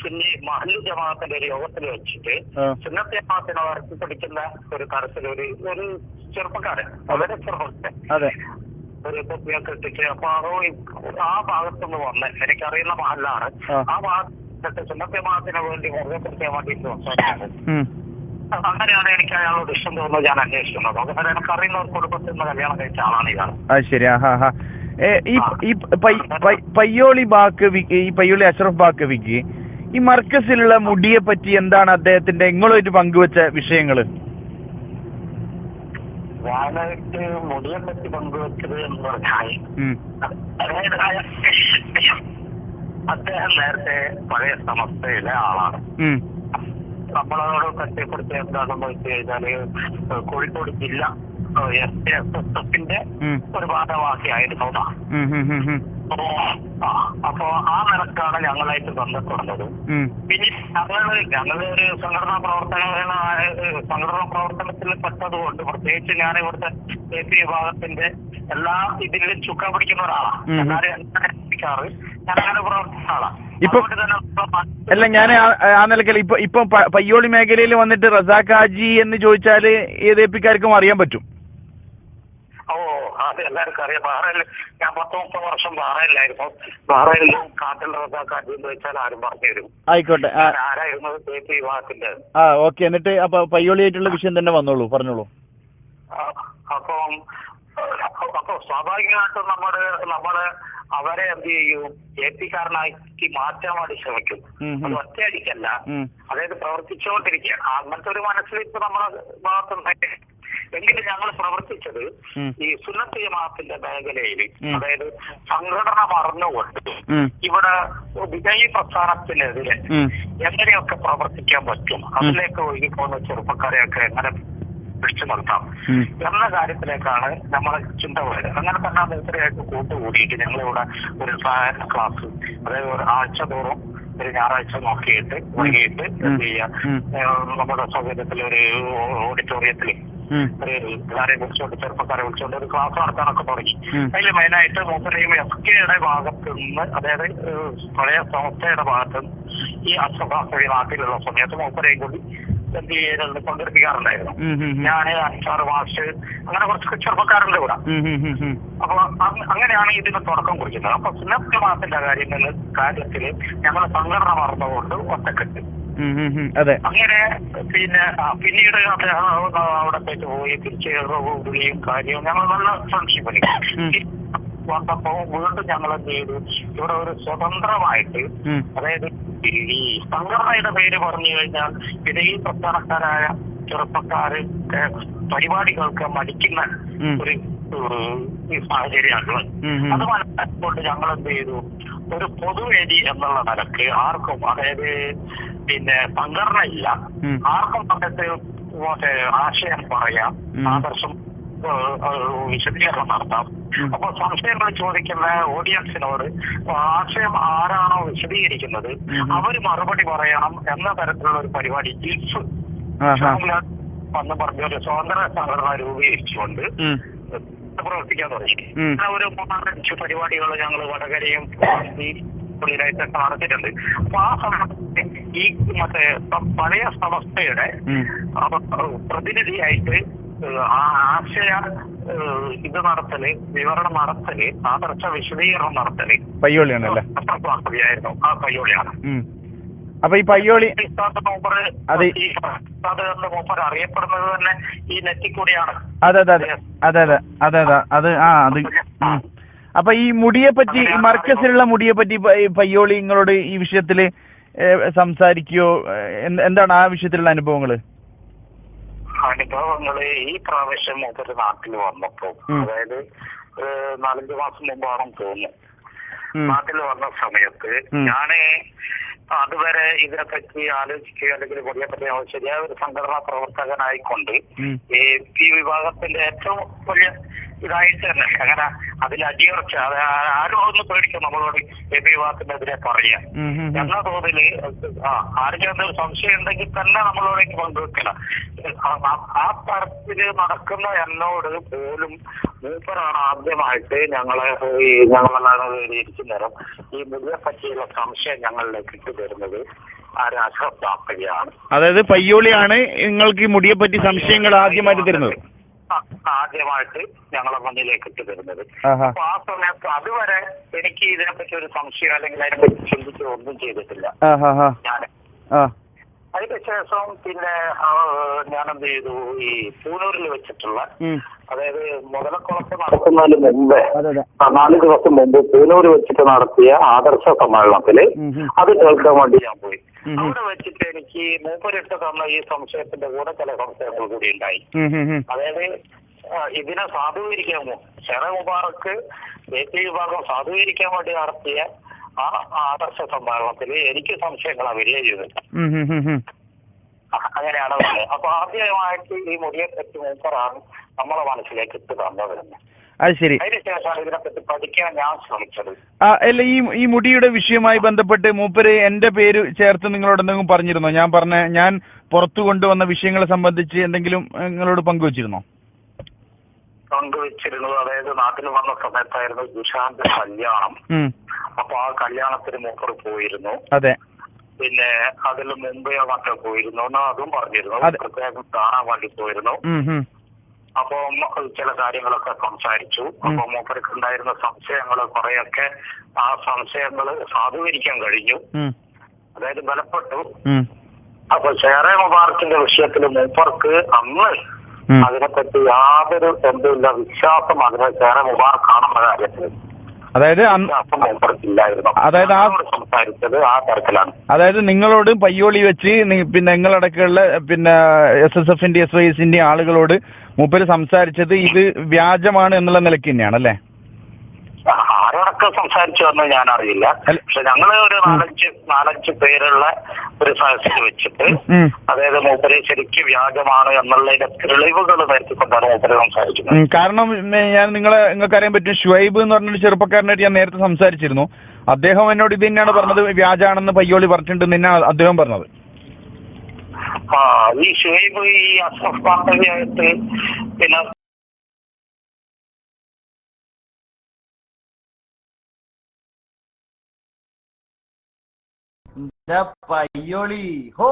S2: സുന്നി മഹല്ലി ജമാഅത്തിന്റെ ഒരു യോഗത്തിൽ വെച്ചിട്ട് സുന്നത്ത് ജമാഅത്തിനെ വളർത്തി പഠിക്കുന്ന ഒരു തരത്തിൽ ഒരു ചെറുപ്പക്കാരൻ, വളരെ ചെറുപ്പക്കാരൻ ഒരു തൊപ്പിയൊക്കെ ഇട്ടിട്ട്, അപ്പൊ ആ ഭാഗത്തുനിന്ന് വന്ന് എനിക്കറിയുന്ന മഹല്ലാണ്. ആ ഭാഗത്ത് സുന്നത്ത് ജമാഅത്തിനെ വേണ്ടി മുറുകെപ്പെടുത്താൻ വേണ്ടിയിട്ട് സംസാരിക്കുന്നത്. അങ്ങനെയാണ് എനിക്ക് അയാളോട് ഇഷ്ടം തോന്നുന്നത്. ഞാൻ അന്വേഷിക്കുന്നത്. അങ്ങനെ എനിക്കറിയുന്ന ഒരു കുടുംബത്തിൽ നിന്ന് കല്യാണം കഴിച്ച ആളാണ് ഇയാൾ.
S3: ശരി. ഈ പയ്യോളി ബാക്കവിക്ക്, ഈ പയ്യോളി അഷ്റഫ് ബാക്കവിക്ക് ഈ മർക്കസിലുള്ള മുടിയെ പറ്റി എന്താണ് അദ്ദേഹത്തിന്റെ നിങ്ങളുമായിട്ട് പങ്കുവെച്ച വിഷയങ്ങള്?
S2: ഞാനായിട്ട് മുടിയെ പറ്റി പങ്കുവെച്ചത് എന്ന് പറഞ്ഞാൽ അതായത് അദ്ദേഹം നേരത്തെ പഴയ സമസ്തയിലെ ആളാണ്. നമ്മളോട് പരിചയപ്പെടുത്തിയ എന്താണെന്ന് വെച്ച് കഴിഞ്ഞാല് കോഴിക്കോട് ജില്ല SSFന്റെ ഒരു ഭാഗവാക്കിയായിരുന്നു. അപ്പോ ആ നിലക്കാണ് ഞങ്ങളായിട്ട് ബന്ധപ്പെടുന്നത്. പിന്നെ ഞങ്ങള് ഒരു സംഘടനാ പ്രവർത്തനത്തിൽ പെട്ടതുകൊണ്ട്, പ്രത്യേകിച്ച് ഞാൻ ഇവിടുത്തെ AP വിഭാഗത്തിന്റെ എല്ലാ ഇതിലും ചുക്ക പിടിക്കുന്ന ഒരാളാണ്. എല്ലാവരും എത്തിക്കാറ് ഞാനങ്ങനെ പ്രവർത്തിക്കുന്ന ആളാണ്.
S3: അല്ല, ഞാൻ ആ നിലക്കൽ ഇപ്പൊ പയ്യോളി മേഖലയിൽ വന്നിട്ട് റസാഖ് ഹാജി എന്ന് ചോദിച്ചാല് ഏത് AP ക്കാർക്കും അറിയാൻ പറ്റും.
S2: ഓ, അത് എല്ലാവർക്കും അറിയാം. ബഹ്റൈനിൽ ഞാൻ 10-30 വർഷം ബഹ്റൈനിലായിരുന്നു. ബഹ്റൈനിലും കാട്ടിൽ റസാഖ് ഹാജി എന്ന് വെച്ചാൽ ആരും പറഞ്ഞു തരും.
S3: ആയിക്കോട്ടെ.
S2: ആരായിരുന്നത് AP വിഭാഗത്തിന്റെ.
S3: ഓക്കെ. എന്നിട്ട് അപ്പൊ പയ്യോളി ആയിട്ടുള്ള വിഷയം തന്നെ വന്നോളൂ, പറഞ്ഞോളൂ.
S2: അപ്പൊ സ്വാഭാവികമായിട്ടും നമ്മള് അവരെ എന്ത് ചെയ്യും, AP കാരനാക്കി മാറ്റാൻ വേണ്ടി ശ്രമിക്കും. അത് ഒറ്റയടിക്കല്ല, അതായത് പ്രവർത്തിച്ചുകൊണ്ടിരിക്കുക. അങ്ങനത്തെ ഒരു മനസ്സിൽ ഇപ്പൊ നമ്മളെ ഭാഗത്തുണ്ടായി. എങ്കിലും ഞങ്ങൾ പ്രവർത്തിച്ചത് ഈ സുന്നത്ത് ജമാഅത്തിന്റെ മേഖലയിൽ, അതായത് സംഘടന മറന്നുകൊണ്ട് ഇവിടെ വിജയ് പ്രസ്ഥാനത്തിനെതിരെ എങ്ങനെയൊക്കെ പ്രവർത്തിക്കാൻ പറ്റും, അതിലേക്ക് ഒഴുകിപ്പോകുന്ന ചെറുപ്പക്കാരെയൊക്കെ എങ്ങനെ പിടിച്ചു നിർത്താം എന്ന കാര്യത്തിലേക്കാണ് നമ്മളെ ചിന്ത പോയത്. അങ്ങനെ തന്നെ മൂപ്പരെയായിട്ട് കൂട്ടുകൂടിയിട്ട് ഞങ്ങളിവിടെ ഒരു സഹായന ക്ലാസ്, അതായത് ഒരു ആഴ്ച തോറും ഒരു ഞായറാഴ്ച നോക്കിയിട്ട് വൈകിട്ട് എന്ത് ചെയ്യാ, നമ്മുടെ സൗകര്യത്തിൽ ഒരു ഓഡിറ്റോറിയത്തിൽ ഒരു എല്ലാവരെയും വിളിച്ചുകൊണ്ട്, ചെറുപ്പക്കാരെ വിളിച്ചുകൊണ്ട് ഒരു ക്ലാസ് നടത്താനൊക്കെ തുടങ്ങി. അതിൽ മെയിനായിട്ട് മൂപ്പരെയും SKയുടെ ഭാഗത്ത് നിന്ന്, അതായത് പഴയ സംസ്ഥയുടെ ഭാഗത്ത് നിന്ന് ഈ അശ്വഭാഷ നാട്ടിലുള്ള സമയത്ത് മൂപ്പരെയും കൂടി എന്ത് ചെയ്യുന്നത് പങ്കെടുപ്പിക്കാറുണ്ടായിരുന്നു. ഞാന് 5-6 മാഷ്, അങ്ങനെ കുറച്ച് ചെറുപ്പക്കാരുണ്ട് ഇവിടെ. അപ്പൊ അങ്ങനെയാണ് ഇതിന് തുടക്കം കുറിക്കുന്നത്. അപ്പൊ സുന്നത്ത് ജമാഅത്തിന്റെ കാര്യത്തില് ഞങ്ങൾ സംഘടന മറന്നുകൊണ്ട് ഒറ്റക്കെട്ട്. അങ്ങനെ പിന്നീട് അദ്ദേഹം അവിടത്തേക്ക് പോയി തിരിച്ച് വിളിയും കാര്യവും ഞങ്ങൾ നല്ല ഫ്രണ്ട്ഷിപ്പ് വന്നപ്പോ വീണ്ടും ഞങ്ങൾ എന്ത് ചെയ്തു, ഇവിടെ ഒരു സ്വതന്ത്രമായിട്ട്, അതായത് ഈ സംഘടനയുടെ പേര് പറഞ്ഞു കഴിഞ്ഞാൽ വിദേശ പ്രസ്ഥാനക്കാരായ ചെറുപ്പക്കാര് പരിപാടികൾക്ക് മടിക്കുന്ന ഒരു സാഹചര്യമാണ്. അത് മനസ്സിലാക്കിക്കൊണ്ട് ഞങ്ങൾ എന്ത് ചെയ്തു, ഒരു പൊതുവേദി എന്നുള്ള നിലക്ക് ആർക്കും, അതായത് സംഘടന ഇല്ല, ആർക്കും അങ്ങനത്തെ ആശയം പറയാം, ആദർശം വിശദീകരണം നടത്താം. അപ്പൊ സംശയങ്ങൾ ചോദിക്കുന്ന ഓഡിയൻസിനോട് ആശയം ആരാണോ വിശദീകരിക്കുന്നത് അവര് മറുപടി പറയണം എന്ന തരത്തിലുള്ള ഒരു പരിപാടി ജിൽഫ് വന്ന് പറഞ്ഞ ഒരു സ്വതന്ത്ര സംഘടന രൂപീകരിച്ചുകൊണ്ട് പ്രവർത്തിക്കാൻ തുടങ്ങി. ഒരു 3-5 പരിപാടികൾ ഞങ്ങൾ വടകരയും ായിട്ടൊക്കെ നടത്തിയിട്ടുണ്ട്. അപ്പൊ ആ സമയത്ത് ഈ പഴയ സമസ്തയുടെ പ്രതിനിധിയായിട്ട് ആശയ ഇത് നടത്തല്, വിവരണം നടത്തല്, ആദർശ വിശദീകരണം നടത്തല്
S3: പയ്യോളിയാണല്ലേ?
S2: ആയിരുന്നു. ആ പയ്യോളിയാണ്.
S3: അപ്പൊ ഈ പയ്യോളി
S2: മൂപ്പർ അറിയപ്പെടുന്നത് തന്നെ ഈ നെറ്റിൽ കൂടിയാണ്.
S3: അതെ. അപ്പൊ ഈ മുടിയെ പറ്റി, ഈ മർക്കസിലുള്ള മുടിയെ പറ്റി പയ്യോളി നിങ്ങളോട് ഈ വിഷയത്തില് സംസാരിക്കുകയോ, എന്താണ് ആ വിഷയത്തിലുള്ള അനുഭവങ്ങള്?
S2: ഈ പ്രാവശ്യം മൂപ്പര് നാട്ടിൽ വന്നപ്പോ, അതായത് 4-5 മാസം മുമ്പാണെന്ന് തോന്നുന്നു, നാട്ടിൽ വന്ന സമയത്ത് ഞാന് അതുവരെ ഇതിനെപ്പറ്റി ആലോചിക്കുകയോ അല്ലെങ്കിൽ ഇതിനെപ്പറ്റി ശരിയായ ഒരു സംഘടനാ പ്രവർത്തകനായിക്കൊണ്ട് AP വിഭാഗത്തിന്റെ ഏറ്റവും വലിയ ഇതായിട്ട് തന്നെ അങ്ങനെ അതിൽ അടിയുറച്ച, ആരും ഒന്ന് പേടിക്കും നമ്മളോട് AP വിഭാഗത്തിനെതിരെ പറയാം എന്ന തോതില് ആർക്കും ഒരു സംശയം ഉണ്ടെങ്കിൽ തന്നെ നമ്മളോടേക്ക് പങ്കുവെക്കല. ആ തരത്തില് നടക്കുന്ന എന്നോട് പോലും മൂപ്പറാണ് ആദ്യമായിട്ട് ഞങ്ങളെല്ലാം ഇരിക്കുന്നേരം ഈ മുടിയെ പറ്റിയുള്ള സംശയം ഞങ്ങളിലേക്ക് ഇട്ടുതരുന്നത് അഷ്റഫ് ദാഫരിയാണ്.
S3: അതായത് പയ്യോളിയാണ് നിങ്ങൾക്ക് ഈ മുടിയെ പറ്റി സംശയങ്ങൾ ആദ്യമായിട്ട് തരുന്നത്,
S2: ആദ്യമായിട്ട് ഞങ്ങളെ മുന്നിലേക്ക് ഇട്ടുതരുന്നത്. അപ്പൊ ആ സമയത്ത് അതുവരെ എനിക്ക് ഇതിനെപ്പറ്റി ഒരു സംശയം അല്ലെങ്കിൽ അതിനെപ്പറ്റി ചിന്തിച്ച് ഒന്നും ചെയ്തിട്ടില്ല ഞാൻ. അതിനുശേഷം ഞാൻ എന്ത് ചെയ്തു, ഈ പൂനൂരിൽ വെച്ചിട്ടുള്ള, അതായത് മുതലക്കുളത്ത് നടത്തുന്നതിന് മുമ്പേ 4 ദിവസം മുമ്പ് പൂനൂര് വെച്ചിട്ട് നടത്തിയ ആദർശ സമ്മേളനത്തില് അത് കേൾക്കാൻ വേണ്ടി ഞാൻ പോയി. അവിടെ വെച്ചിട്ട് എനിക്ക് മൂപ്പരിട്ട് തന്ന ഈ സംശയത്തിന്റെ കൂടെ ചില സംശയങ്ങൾ കൂടി ഉണ്ടായി. അതായത് ഇതിനെ സാധൂകരിക്കാമോ? ഷെറ മുബാറക്ക് AP വിഭാഗം സാധൂകരിക്കാൻ വേണ്ടി നടത്തിയ ആ ആദർശ സമ്മേളനത്തിൽ എനിക്ക് സംശയങ്ങളാണ് വരിക ചെയ്തത്. അങ്ങനെയാണ് പറഞ്ഞത്. അപ്പൊ ആദ്യമായിട്ട് ഈ മുടിയെ പറ്റി മൂപ്പറാണ് നമ്മളെ മനസ്സിലേക്ക് ഇട്ട് തന്നത് തന്നെ.
S3: അത് ശരി.
S2: അതിനുശേഷമാണ് ഇതിനെപ്പറ്റി പഠിക്കാൻ ഞാൻ ശ്രമിച്ചത്.
S3: അല്ല, ഈ മുടിയുടെ വിഷയവുമായി ബന്ധപ്പെട്ട് മൂപ്പര് എന്റെ പേര് ചേർത്ത് നിങ്ങളോട് എന്തെങ്കിലും പറഞ്ഞിരുന്നോ? ഞാൻ പുറത്തു കൊണ്ടുവന്ന വിഷയങ്ങളെ സംബന്ധിച്ച് എന്തെങ്കിലും നിങ്ങളോട് പങ്കുവച്ചിരുന്നോ?
S2: പങ്കുവച്ചിരുന്നു. അതായത് നാട്ടിൽ വന്ന സമയത്തായിരുന്നു ദുഷാന്റെ കല്യാണം. അപ്പൊ ആ കല്യാണത്തിന് മൂപ്പർ പോയിരുന്നു.
S3: അതെ.
S2: പിന്നെ അതിൽ മുമ്പേ മറ്റോ പോയിരുന്നു എന്ന് അതും പറഞ്ഞിരുന്നു. പ്രത്യേകം കാണാൻ വേണ്ടി പോയിരുന്നു. അപ്പൊ ചില കാര്യങ്ങളൊക്കെ സംസാരിച്ചു. അപ്പൊ മൂപ്പർക്ക് ഉണ്ടായിരുന്ന സംശയങ്ങൾ കുറെയൊക്കെ ആ സംശയങ്ങൾ സാധൂകരിക്കാൻ കഴിഞ്ഞു. അതായത് ബലപ്പെട്ടു. അപ്പൊ ഷെറ മുബാറക്കിന്റെ വിഷയത്തിൽ മൂപ്പർക്ക് അന്ന് അതിനെപ്പറ്റി യാതൊരു എന്തുമില്ല, വിശ്വാസം അതിനെ ഷെറ മുബാറക്കാണെന്ന കാര്യത്തിൽ
S3: അതായത്
S2: സംസാരിച്ചത് ആ തരത്തിലാണ്.
S3: അതായത് നിങ്ങളോട് പയ്യോളി വെച്ച് പിന്നെ നിങ്ങളടക്കമുള്ള പിന്നെ SSFന്റെ SYSന്റെ ആളുകളോട് മൂപ്പര് സംസാരിച്ചത് ഇത് വ്യാജമാണ് എന്നുള്ള നിലയ്ക്ക് തന്നെയാണ് അല്ലേ?
S2: ആരോടൊക്കെ സംസാരിച്ചു എന്ന് ഞാൻ അറിയില്ല. പക്ഷെ ഞങ്ങള് ഒരു നാലഞ്ച് പേരുള്ള ഒരു സദസ്സിൽ വെച്ചിട്ട് അതായത് മൂപ്പര് ശരിക്കും വ്യാജമാണ് എന്നുള്ളതിന്റെ തെളിവുകൾ വരുത്തിക്കൊണ്ടാണ് മൂപ്പര് സംസാരിക്കുന്നത്.
S3: കാരണം നിങ്ങൾക്ക് അറിയാൻ പറ്റും, ഷുഹൈബ് എന്ന് പറഞ്ഞൊരു ചെറുപ്പക്കാരനായിട്ട് ഞാൻ നേരത്തെ സംസാരിച്ചിരുന്നു. അദ്ദേഹം എന്നോട് ഇത് തന്നെയാണ് പറഞ്ഞത്, വ്യാജാണെന്ന് പയ്യോളി പറഞ്ഞിട്ടുണ്ട് തന്നെയാണ് അദ്ദേഹം പറഞ്ഞത്.
S2: ഈ ഷുഹൈബ് ഈ അഷ്റഫ് പാർട്ടിയായിട്ട് പിന്നെ
S1: പയ്യോളി ഹോ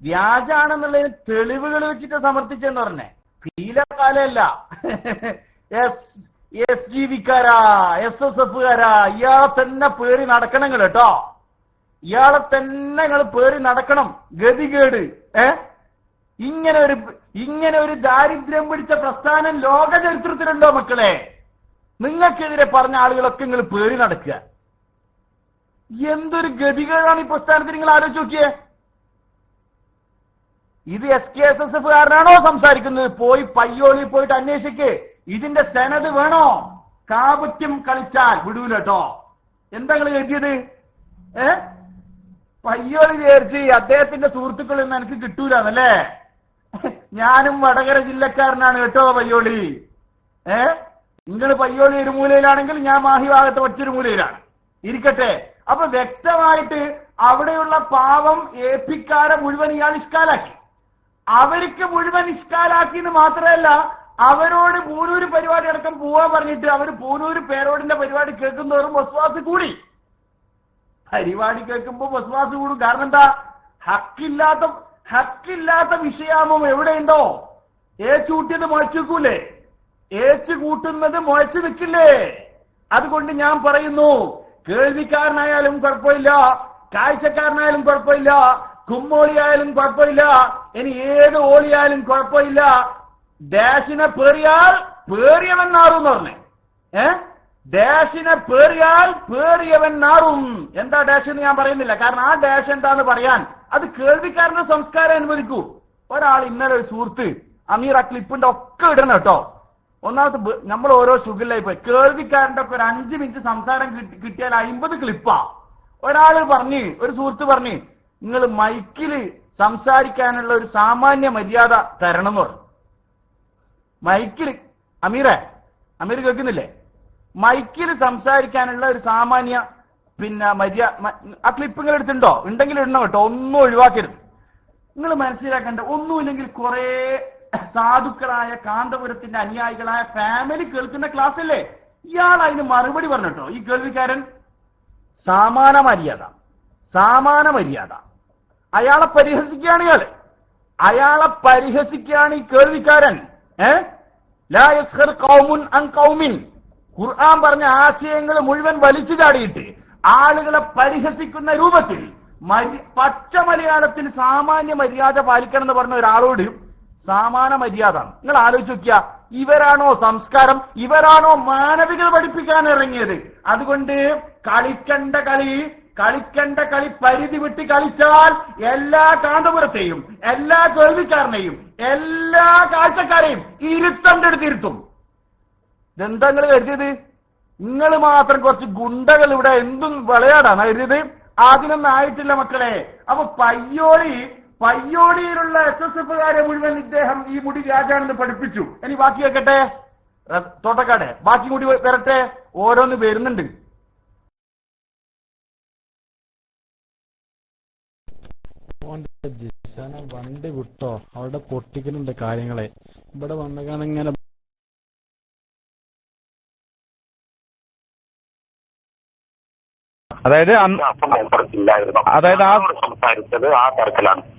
S1: വ്യാജാണെന്നുള്ളതിന് തെളിവുകൾ വെച്ചിട്ട് സമർത്ഥിച്ചെന്ന് പറഞ്ഞേ. ഫീലക്കാലല്ല, SGVക്കാരാ SSFകാരാ ഇയാളെ തന്നെ പേറി നടക്കണം കേട്ടോ. ഇയാളെ തന്നെ നിങ്ങൾ പേറി നടക്കണം. ഗതികേട്. ഇങ്ങനെ ഒരു ദാരിദ്ര്യം പിടിച്ച പ്രസ്ഥാനം ലോക ചരിത്രത്തിലുണ്ടോ മക്കളെ? നിങ്ങൾക്കെതിരെ പറഞ്ഞ ആളുകളൊക്കെ നിങ്ങൾ പേറി നടക്കുക. എന്തൊരു ഗതികേടാണ് ഈ പ്രസ്ഥാനത്തിന്, നിങ്ങൾ ആലോചിച്ച് നോക്കിയേ. ഇത് SKSSFകാരനാണോ സംസാരിക്കുന്നത്? പോയി പയ്യോളി പോയിട്ട് അന്വേഷിക്ക്. ഇതിന്റെ സെനത് വേണോ? കാപറ്റ്യം കളിച്ചാൽ വിടൂല കേട്ടോ. എന്താ നിങ്ങൾ എഴുതിയത്? പയ്യോളി വിചാരിച്ച് അദ്ദേഹത്തിന്റെ സുഹൃത്തുക്കളിൽ നിന്ന് എനിക്ക് കിട്ടൂലെന്നല്ലേ? ഞാനും വടകര ജില്ലക്കാരനാണ് കേട്ടോ പയ്യോളി. നിങ്ങൾ പയ്യോളി ഒരു മൂലയിലാണെങ്കിൽ ഞാൻ മാഹി ഭാഗത്ത് മറ്റൊരു മൂലയിലാണ്. ഇരിക്കട്ടെ. അപ്പൊ വ്യക്തമായിട്ട് അവിടെയുള്ള പാവം APക്കാരെ മുഴുവൻ ഇയാൾ ഇഷ്കാലാക്കി. അവർക്ക് മുഴുവൻ ഇഷ്കാലാക്കി എന്ന് മാത്രമല്ല, അവരോട് പൂനൂര് പരിപാടി അടക്കം പോവാൻ പറഞ്ഞിട്ട് അവർ പൂനൂര് പേരോടിന്റെ പരിപാടി കേൾക്കുന്നവരും വസ്വാസ് കൂടി. പരിപാടി കേൾക്കുമ്പോ വസ്വാസ് കൂടും. കാരണം എന്താ? ഹക്കില്ലാത്ത വിഷയാമം എവിടെയുണ്ടോ? ഏച്ചൂട്ടിയത് മുഴച്ചു നിൽക്കൂലേ? ഏച്ചു കൂട്ടുന്നത് മുഴച്ചു നിൽക്കില്ലേ? അതുകൊണ്ട് ഞാൻ പറയുന്നു, കേൾവിക്കാരനായാലും കുഴപ്പമില്ല, കാഴ്ചക്കാരനായാലും കുഴപ്പമില്ല, കുമ്മോളിയായാലും കുഴപ്പമില്ല, ഇനി ഏത് ഓളിയായാലും കുഴപ്പമില്ല. ഡാഷിനെ പേറിയാൽ പേറിയവൻ നാറും എന്ന് പറഞ്ഞേ. ഡാഷിനെ പേറിയാൽ പേറിയവൻ നാറും. എന്താ ഡാഷ് എന്ന് ഞാൻ പറയുന്നില്ല, കാരണം ആ ഡാഷ് എന്താന്ന് പറയാൻ അത് കേൾവിക്കാരന്റെ സംസ്കാരം അനുവദിക്കൂ. ഒരാൾ ഇന്നലെ ഒരു സുഹൃത്ത് അമീർ ആ ക്ലിപ്പിന്റെ ഒക്കെ ഇടണം കേട്ടോ. ഒന്നാമത്തെ നമ്മൾ ഓരോ ഷുഗിലായി പോയി. കേൾവിക്കാരന്റെ ഒക്കെ ഒരു 5 മിനിറ്റ് സംസാരം കിട്ടിയാൽ 50 ക്ലിപ്പാ. ഒരു സുഹൃത്ത് പറഞ്ഞ് നിങ്ങൾ മൈക്കില് സംസാരിക്കാനുള്ള ഒരു സാമാന്യ മര്യാദ തരണം എന്ന് പറഞ്ഞു. മൈക്കില് അമീർ കേൾക്കുന്നില്ലേ? മൈക്കില് സംസാരിക്കാനുള്ള ഒരു സാമാന്യ മര്യാദ. ആ ക്ലിപ്പ് നിങ്ങൾ എടുത്തിട്ടുണ്ടോ? ഉണ്ടെങ്കിൽ ഇടണം കേട്ടോ, ഒന്നും ഒഴിവാക്കരുത്. നിങ്ങൾ മനസ്സിലാക്കേണ്ട ഒന്നുമില്ലെങ്കിൽ കുറെ സാധുക്കളായ കാന്തപുരത്തിന്റെ അനുയായികളായ ഫാമിലി കേൾക്കുന്ന ക്ലാസ് അല്ലേ? ഇയാൾ അതിന് മറുപടി പറഞ്ഞിട്ടോ. ഈ കേൾവിക്കാരൻ സമാന മര്യാദ അയാളെ പരിഹസിക്കുകയാണ് ഈ കേൾവിക്കാരൻ. ലാ യസ്ഖർ ഖൗമുൻ അൻ ഖൗമിൻ. ഖുർആൻ പറഞ്ഞ ആശയങ്ങൾ മുഴുവൻ വലിച്ചു ചാടിയിട്ട് ആളുകളെ പരിഹസിക്കുന്ന രൂപത്തിൽ പച്ച മലയാളത്തിൽ സാമാന്യ മര്യാദ പാലിക്കണം എന്ന് പറഞ്ഞ ഒരാളോട് സമാന മര്യാദ. നിങ്ങൾ ആലോചിച്ച് നോക്കിയ, ഇവരാണോ സംസ്കാരം? ഇവരാണോ മാനവികത പഠിപ്പിക്കാൻ ഇറങ്ങിയത്? അതുകൊണ്ട് കളിക്കണ്ട കളി കളിക്കേണ്ട കളി പരിധി വിട്ട് കളിച്ചാൽ എല്ലാ കാന്തപുരത്തെയും എല്ലാ കേൾവിക്കാരനെയും എല്ലാ കാഴ്ചക്കാരെയും ഇരുത്തണ്ടെടുത്ത് ഇരുത്തും. ഇതെന്താ നിങ്ങൾ കരുതിയത്? നിങ്ങൾ മാത്രം കുറച്ച് ഗുണ്ടകൾ ഇവിടെ എന്തും വിളയാടാണ് കരുതിയത്? അതിനൊന്നും ആയിട്ടില്ല മക്കളെ. അപ്പൊ പയ്യോടിയിലുള്ള SSFകാരെ മുഴുവൻ ഇദ്ദേഹം ഈ മുടി വ്യാജാണെന്ന് പഠിപ്പിച്ചു. ഇനി ബാക്കി കേൾക്കട്ടെ, തോട്ടക്കാടെ ബാക്കി കൂടി വരട്ടെ, ഓരോന്ന് വരുന്നുണ്ട്.
S4: വണ്ടി വിട്ടോ, അവിടെ പൊട്ടിക്കുന്നുണ്ട് കാര്യങ്ങളെ. ഇവിടെ വന്നേക്കാണ് ഇങ്ങനെ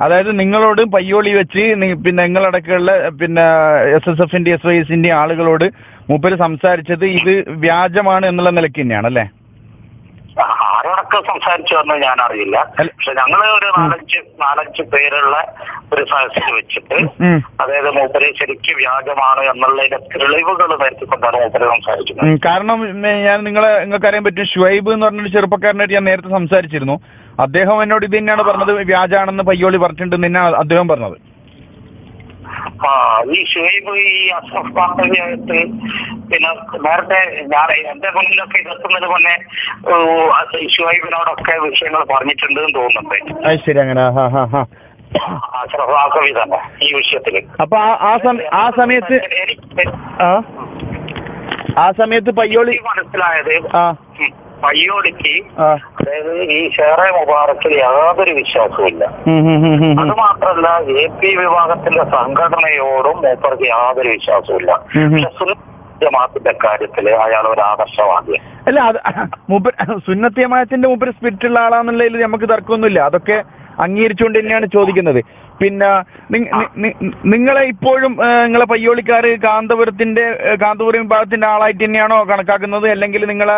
S3: അതായത് നിങ്ങളോട് പയ്യോളി വെച്ച് പിന്നെ നിങ്ങളടക്കമുള്ള പിന്നെ SSFന്റെ SYSന്റെ ആളുകളോട് മൂപ്പര് സംസാരിച്ചത് ഇത് വ്യാജമാണ് എന്നുള്ള നിലയ്ക്ക് തന്നെയാണ് അല്ലേ?
S2: ആരോടൊക്കെ സംസാരിച്ചു എന്ന് ഞാൻ അറിയില്ല. പക്ഷെ ഞങ്ങള് ഒരു നാലഞ്ച് പേരുള്ള ഒരു സദസ്സിൽ വെച്ചിട്ട് അതായത് മൂപ്പര് ശരിക്കും വ്യാജമാണ് എന്നുള്ളതിന്റെ തെളിവുകൾ നേരത്തിക്കൊണ്ടാണ് മൂപ്പര് സംസാരിക്കുന്നത്.
S3: കാരണം നിങ്ങൾക്ക് അറിയാൻ പറ്റും, ഷുഹൈബ് എന്ന് പറഞ്ഞൊരു ചെറുപ്പക്കാരനായിട്ട് ഞാൻ നേരത്തെ സംസാരിച്ചിരുന്നു. അദ്ദേഹം എന്നോട് ഇത് തന്നെയാണ് പറഞ്ഞത്, വ്യാജാണെന്ന് പയ്യോളി പറഞ്ഞിട്ടുണ്ട് തന്നെയാണ് അദ്ദേഹം പറഞ്ഞത്.
S2: ഈ ഷുഹൈബ് ഈ അഷ്റഫ് പാർട്ടിയായിട്ട് പിന്നെ നേരത്തെ ഞാൻ എന്റെ മുന്നിലൊക്കെ ഇതെത്തുന്നതിന് മുന്നേ ഷുഹൈബിനോടൊക്കെ വിഷയങ്ങൾ പറഞ്ഞിട്ടുണ്ട് എന്ന് തോന്നുന്നുണ്ട്.
S3: ശരി, അങ്ങനെ
S2: അഷ്റഫ് ആക്കവി തന്നെ ഈ വിഷയത്തില്.
S3: അപ്പൊ ആ സമയത്ത് പയ്യോളി
S2: മനസ്സിലായത് പയ്യോളിക്ക് അതായത് ഈ ഷെറേ മുബാറക്കിൽ യാതൊരു വിശ്വാസവുമില്ല. അത് മാത്രമല്ല AP വിഭാഗത്തിന്റെ സംഘടനയോടും മൂപ്പർക്ക് യാതൊരു വിശ്വാസവുമില്ല. പക്ഷെ ജമാഅത്തിന്റെ കാര്യത്തില് അയാൾ ഒരു ആദർശവാദിയാണ്.
S3: അല്ല, അത് സുന്നത്ത് ജമാഅത്തിന്റെ മൂപ്പര് സ്പിരിറ്റ് ഉള്ള ആളാന്നുള്ളതിൽ നമുക്ക് തർക്കമൊന്നുമില്ല. അതൊക്കെ അംഗീകരിച്ചുകൊണ്ട് തന്നെയാണ് ചോദിക്കുന്നത്. പിന്നെ നിങ്ങളെ ഇപ്പോഴും നിങ്ങളെ പയ്യോളിക്കാര് കാന്തപുരം വിഭാഗത്തിന്റെ ആളായിട്ട് തന്നെയാണോ കണക്കാക്കുന്നത്, അല്ലെങ്കിൽ നിങ്ങളെ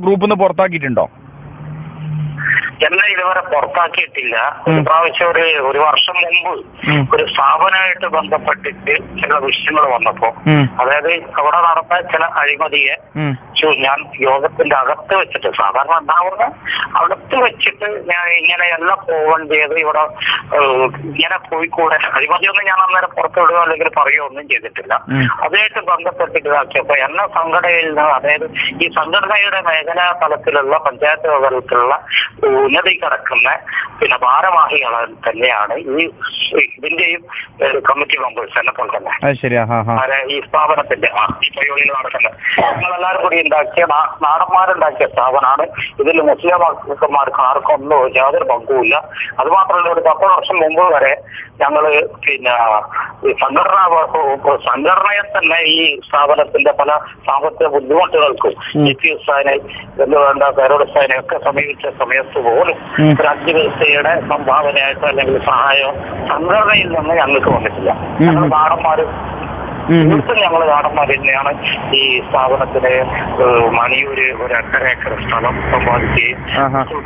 S3: ഗ്രൂപ്പിൽ നിന്ന് പുറത്താക്കിയിട്ടുണ്ടോ?
S2: എന്നെ ഇതുവരെ പുറത്താക്കിയിട്ടില്ല. ഒരു പ്രാവശ്യം ഒരു വർഷം മുമ്പ് ഒരു സ്ഥാപനമായിട്ട് ബന്ധപ്പെട്ടിട്ട് ചില വിഷയങ്ങൾ വന്നപ്പോ, അതായത് അവിടെ നടന്ന ചില അഴിമതിയെ ഞാൻ യോഗത്തിന്റെ അകത്ത് വെച്ചിട്ട്, സാധാരണ ഉണ്ടാവുന്ന അകത്ത് വെച്ചിട്ട് ഞാൻ ഇങ്ങനെയല്ല പോകേണ്ടത്, ഇവിടെ ഇങ്ങനെ പോയിക്കൂടെ, അഴിമതിയൊന്നും ഞാൻ അന്നേരം പുറത്തുവിടുകയോ അല്ലെങ്കിൽ പറയുകയോ ഒന്നും ചെയ്തിട്ടില്ല. അതുമായിട്ട് ബന്ധപ്പെട്ടിട്ട് ഇതാക്കിയപ്പോ എന്നെ സംഘടനയിൽ നിന്ന്, അതായത് ഈ സംഘടനയുടെ മേഖലാ തലത്തിലുള്ള പഞ്ചായത്ത് തലത്തിലുള്ള ഉന്നതി കിടക്കുന്ന പിന്നെ ഭാരവാഹികൾ തന്നെയാണ് ഇതിന്റെയും കമ്മിറ്റി മെമ്പേഴ്സ് എന്നെ പോലെ തന്നെ ഈ സ്ഥാപനത്തിന്റെ ഈ പയ്യോളിയിൽ നടക്കുന്നത്. ഞങ്ങളെല്ലാവരും കൂടി ഉണ്ടാക്കിയ നാടന്മാരുണ്ടാക്കിയ സ്ഥാപനമാണ്. ഇതിൽ മുസ്ലിംമാർക്ക് ആർക്കൊന്നും യാതൊരു പങ്കുമില്ല. അതുമാത്രമല്ല, ഒരു 10 വർഷം മുമ്പ് വരെ ഞങ്ങള് പിന്നെ സംഘടനയെ തന്നെ ഈ സ്ഥാപനത്തിന്റെ പല സാമ്പത്തിക ബുദ്ധിമുട്ടുകൾക്കും ജിപിഎസ്സാനെ എന്ന് വേണ്ട പേരോടുസ്ഥാനെ ഒക്കെ സമീപിച്ച സമയത്ത് പോലും ഒരു 5 പൈസയുടെ സംഭാവനയായിട്ടോ അല്ലെങ്കിൽ സഹായമോ സംഘടനയിൽ നിന്ന് ഞങ്ങൾക്ക് വന്നിട്ടില്ല. ഞങ്ങൾ നാടന്മാര് തീർത്തും ഞങ്ങൾ നാടന്മാർ തന്നെയാണ് ഈ സ്ഥാപനത്തിന് മണിയൂര് ഒരു 1.5 ഏക്കർ സ്ഥലം സമ്പാദിക്കുകയും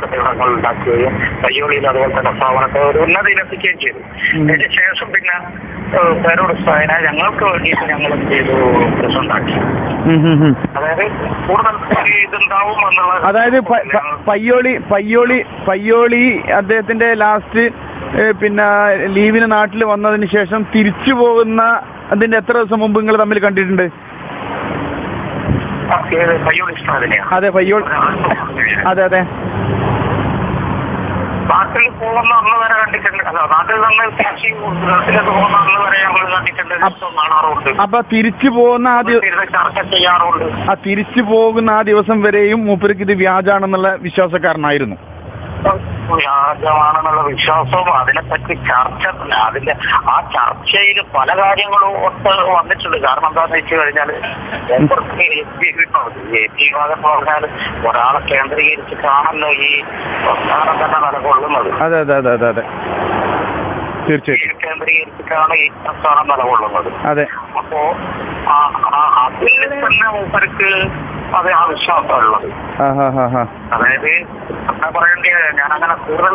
S2: കെട്ടിടങ്ങൾ ഉണ്ടാക്കുകയും പയ്യോളിയിൽ അതുപോലെ തന്നെ സ്ഥാപനത്തെ ഒരു ഉന്നതിയിലെത്തിക്കുകയും ചെയ്തു. അതിന് ശേഷം പിന്നെ പേരോടുസ്ഥാന ഞങ്ങൾക്ക് വേണ്ടിയിട്ട് ഞങ്ങൾ എന്ത് ചെയ്തു, പ്രസണ്ടാക്കി. അതായത് കൂടുതൽ ഇതുണ്ടാവും എന്നുള്ള,
S3: അതായത് പയ്യോളി അദ്ദേഹത്തിന്റെ ലാസ്റ്റ് പിന്നെ ലീവിന് നാട്ടിൽ വന്നതിന് ശേഷം തിരിച്ചു പോകുന്ന അതിന്റെ എത്ര ദിവസം മുമ്പ് നിങ്ങൾ തമ്മിൽ കണ്ടിട്ടുണ്ട്? അതെ, പയ്യോളി. അതെ
S2: നാട്ടിൽ പോകുന്ന അന്ന് വരെ കണ്ടിട്ടുണ്ട്. നാട്ടിൽ നിന്ന് ഗൾഫിലേക്ക് പോകുന്ന അന്ന് വരെ ഞങ്ങൾ കണ്ടിട്ടുണ്ട്, കാണാറുണ്ട്.
S3: അപ്പൊ തിരിച്ചു പോകുന്ന
S2: ചർച്ച ചെയ്യാറുണ്ട്.
S3: തിരിച്ചു പോകുന്ന ആ ദിവസം വരെയും മൂപ്പർക്ക് ഇത് വ്യാജാണെന്നുള്ള വിശ്വാസക്കാരനായിരുന്നു.
S2: വ്യാജമാണെന്നുള്ള വിശ്വാസവും അതിനെപ്പറ്റി ചർച്ച, അതിന്റെ ആ ചർച്ചയിൽ പല കാര്യങ്ങളും ഒത്ത് വന്നിട്ടുണ്ട്. കാരണം എന്താണെന്ന് വെച്ച് കഴിഞ്ഞാൽ വിഭാഗം പറഞ്ഞാൽ ഒരാളെ കേന്ദ്രീകരിച്ചിട്ടാണല്ലോ ഈ സംസ്ഥാനം തന്നെ നിലകൊള്ളുന്നത്.
S3: അതെ തീർച്ചയായും
S2: കേന്ദ്രീകരിച്ചിട്ടാണ് ഈ സംസ്ഥാനം നിലകൊള്ളുന്നത്.
S3: അതെ.
S2: അപ്പോ അതിൽ തന്നെ മൂപ്പർക്ക് അത് ആ വിശ്വാസമുള്ളത്. അതായത് എന്താ പറയേണ്ടത്, ഞാൻ അങ്ങനെ കൂടുതൽ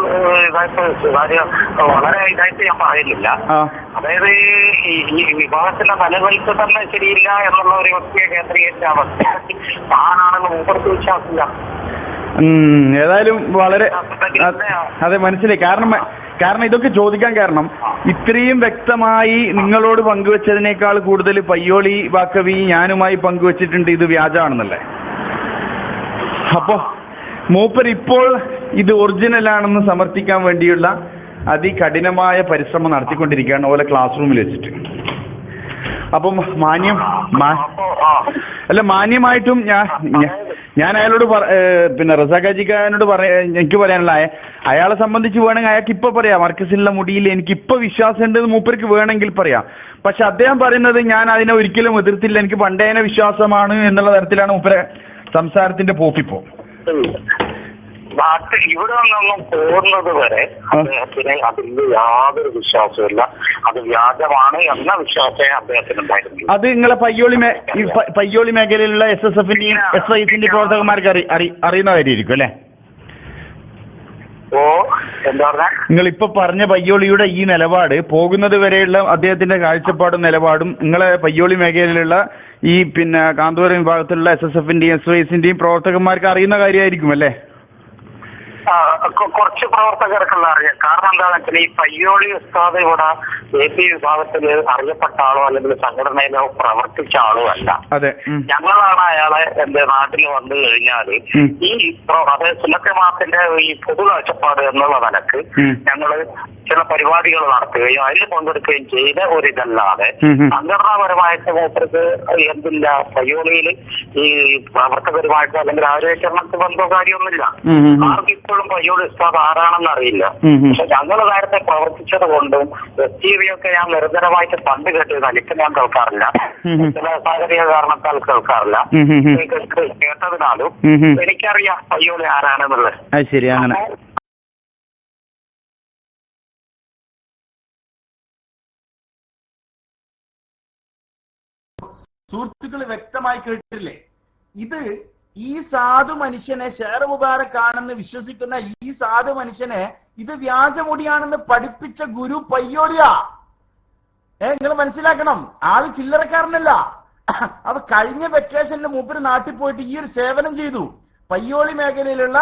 S2: വളരെ ഇതായിട്ട് ഞാൻ പറയുന്നില്ല. അതായത് ഈ വിഭാഗത്തിന്റെ നിലനിൽപ്പ് തന്നെ ശരിയില്ല എന്നുള്ള ഒരു വ്യക്തിയെ കേന്ദ്രീകരിച്ച അവസ്ഥ താനാണെന്ന് മൂപ്പർക്ക് വിശ്വാസമില്ല.
S3: ഏതായാലും വളരെ അതെ മനസ്സിലായി. കാരണം ഇതൊക്കെ ചോദിക്കാൻ കാരണം ഇത്രയും വ്യക്തമായി നിങ്ങളോട് പങ്കുവെച്ചതിനേക്കാൾ കൂടുതൽ പയ്യോളി വാക്കവി ഞാനുമായി പങ്കുവെച്ചിട്ടുണ്ട് ഇത് വ്യാജമാണെന്നല്ലേ. അപ്പോ മൂപ്പർ ഇപ്പോൾ ഇത് ഒറിജിനലാണെന്ന് സമർത്ഥിക്കാൻ വേണ്ടിയുള്ള അതികഠിനമായ പരിശ്രമം നടത്തിക്കൊണ്ടിരിക്കുകയാണ് ഓലെ ക്ലാസ് റൂമിൽ വെച്ചിട്ട്. അപ്പം മാന്യമായിട്ടും ഞാൻ അയാളോട് പിന്നെ റസാഖാജിക്കാരനോട് എനിക്ക് പറയാനുള്ള അയാളെ സംബന്ധിച്ച് വേണമെങ്കിൽ അയാൾക്ക് ഇപ്പൊ പറയാം മർക്കസിലുള്ള മുടിയിൽ എനിക്ക് ഇപ്പൊ വിശ്വാസം ഉണ്ടെന്ന് മൂപ്പർക്ക് വേണമെങ്കിൽ പറയാം. പക്ഷെ അദ്ദേഹം പറയുന്നത് ഞാൻ അതിനെ ഒരിക്കലും എതിർത്തില്ല, എനിക്ക് പണ്ടേ വിശ്വാസമാണ് എന്നുള്ള തരത്തിലാണ് മൂപ്പരെ സംസാരത്തിന്റെ പോക്കിപ്പോ.
S2: ഇവിടെ നിന്നൊന്നും പോകുന്നത് വരെ അദ്ദേഹത്തിന് അതിൽ യാതൊരു വിശ്വാസമില്ല, അത് വ്യാജമാണ് എന്ന വിശ്വാസമേ അദ്ദേഹത്തിനുണ്ടായിരുന്നു.
S3: അത് നിങ്ങളെ പയ്യോളി മേഖലയിലുള്ള SSFന്റെയും SYSന്റെയും പ്രവർത്തകന്മാർക്ക് അറിയുന്ന കാര്യമായിരിക്കും അല്ലെ?
S2: എന്താ പറഞ്ഞ
S3: നിങ്ങൾ ഇപ്പൊ പറഞ്ഞ പയ്യോളിയുടെ ഈ നിലപാട് പോകുന്നത് വരെയുള്ള അദ്ദേഹത്തിന്റെ കാഴ്ചപ്പാടും നിലപാടും നിങ്ങളെ പയ്യോളി മേഖലയിലുള്ള ഈ പിന്നെ കാന്തപുരം വിഭാഗത്തിലുള്ള SSFന്റെയും SYSന്റെയും പ്രവർത്തകന്മാർക്ക് അറിയുന്ന കാര്യമായിരിക്കും അല്ലേ?
S2: കുറച്ച് പ്രവർത്തകർക്കെല്ലാം അറിയാം. കാരണം എന്താണെന്ന് വെച്ചാൽ ഈ പയ്യോളി ഉസ്താദ് ഇവിടെ AP വിഭാഗത്തിൽ അറിയപ്പെട്ട ആളോ അല്ലെങ്കിൽ സംഘടനയിലോ പ്രവർത്തിച്ച ആളോ അല്ല. ഞങ്ങളാണ് അയാളെ എന്റെ നാട്ടിൽ വന്നു കഴിഞ്ഞാല് ഈ അതായത് സുന്നത്തെ ഈ പൊതു കാഴ്ചപ്പാട് എന്നുള്ള നിലക്ക് ഞങ്ങള് ചില പരിപാടികൾ നടത്തുകയും അതിൽ പങ്കെടുക്കുകയും ചെയ്ത ഒരിതല്ലാതെ സംഘടനാപരമായിട്ട് മൂപ്പർക്ക് എന്തില്ല പയ്യോളിയിൽ ഈ പ്രവർത്തകരുമായിട്ട് അല്ലെങ്കിൽ ആരോഗ്യകരണത്തിന് ബന്ധമോ കാര്യമൊന്നുമില്ല. ആർക്കും ഇപ്പോഴും പയ്യോളി ഉസ്താദ് ആരാണെന്ന് അറിയില്ല. പക്ഷെ ഞങ്ങളുടെ കാര്യത്തെ പ്രവർത്തിച്ചത് കൊണ്ടും STV ഒക്കെ ഞാൻ നിരന്തരമായിട്ട് പണ്ട് കേട്ടതാണ്. ഇപ്പൊ ഞാൻ കേൾക്കാറില്ല, ചില സാഹചര്യ കാരണത്താൽ കേൾക്കാറില്ല. കേട്ടതിനാലും എനിക്കറിയാം പയ്യോളി ആരാണെന്നുള്ളത്.
S3: ശരി, അങ്ങനെ
S1: സുഹൃത്തുക്കൾ വ്യക്തമായി കേട്ടില്ലേ? ഇത് ഈ സാധു മനുഷ്യനെ ഷേർ മുബാറക് ആണെന്ന് വിശ്വസിക്കുന്ന ഈ സാധു മനുഷ്യനെ ഇത് വ്യാജമുടിയാണെന്ന് പഠിപ്പിച്ച ഗുരു പയ്യോളിയാ. നിങ്ങൾ മനസ്സിലാക്കണം, ആള് ചില്ലറക്കാരനല്ല. അപ്പൊ കഴിഞ്ഞ വെക്കേഷനിൽ മൂപ്പര് നാട്ടിൽ പോയിട്ട് ഈ ഒരു സേവനം ചെയ്തു. പയ്യോളി മേഖലയിലുള്ള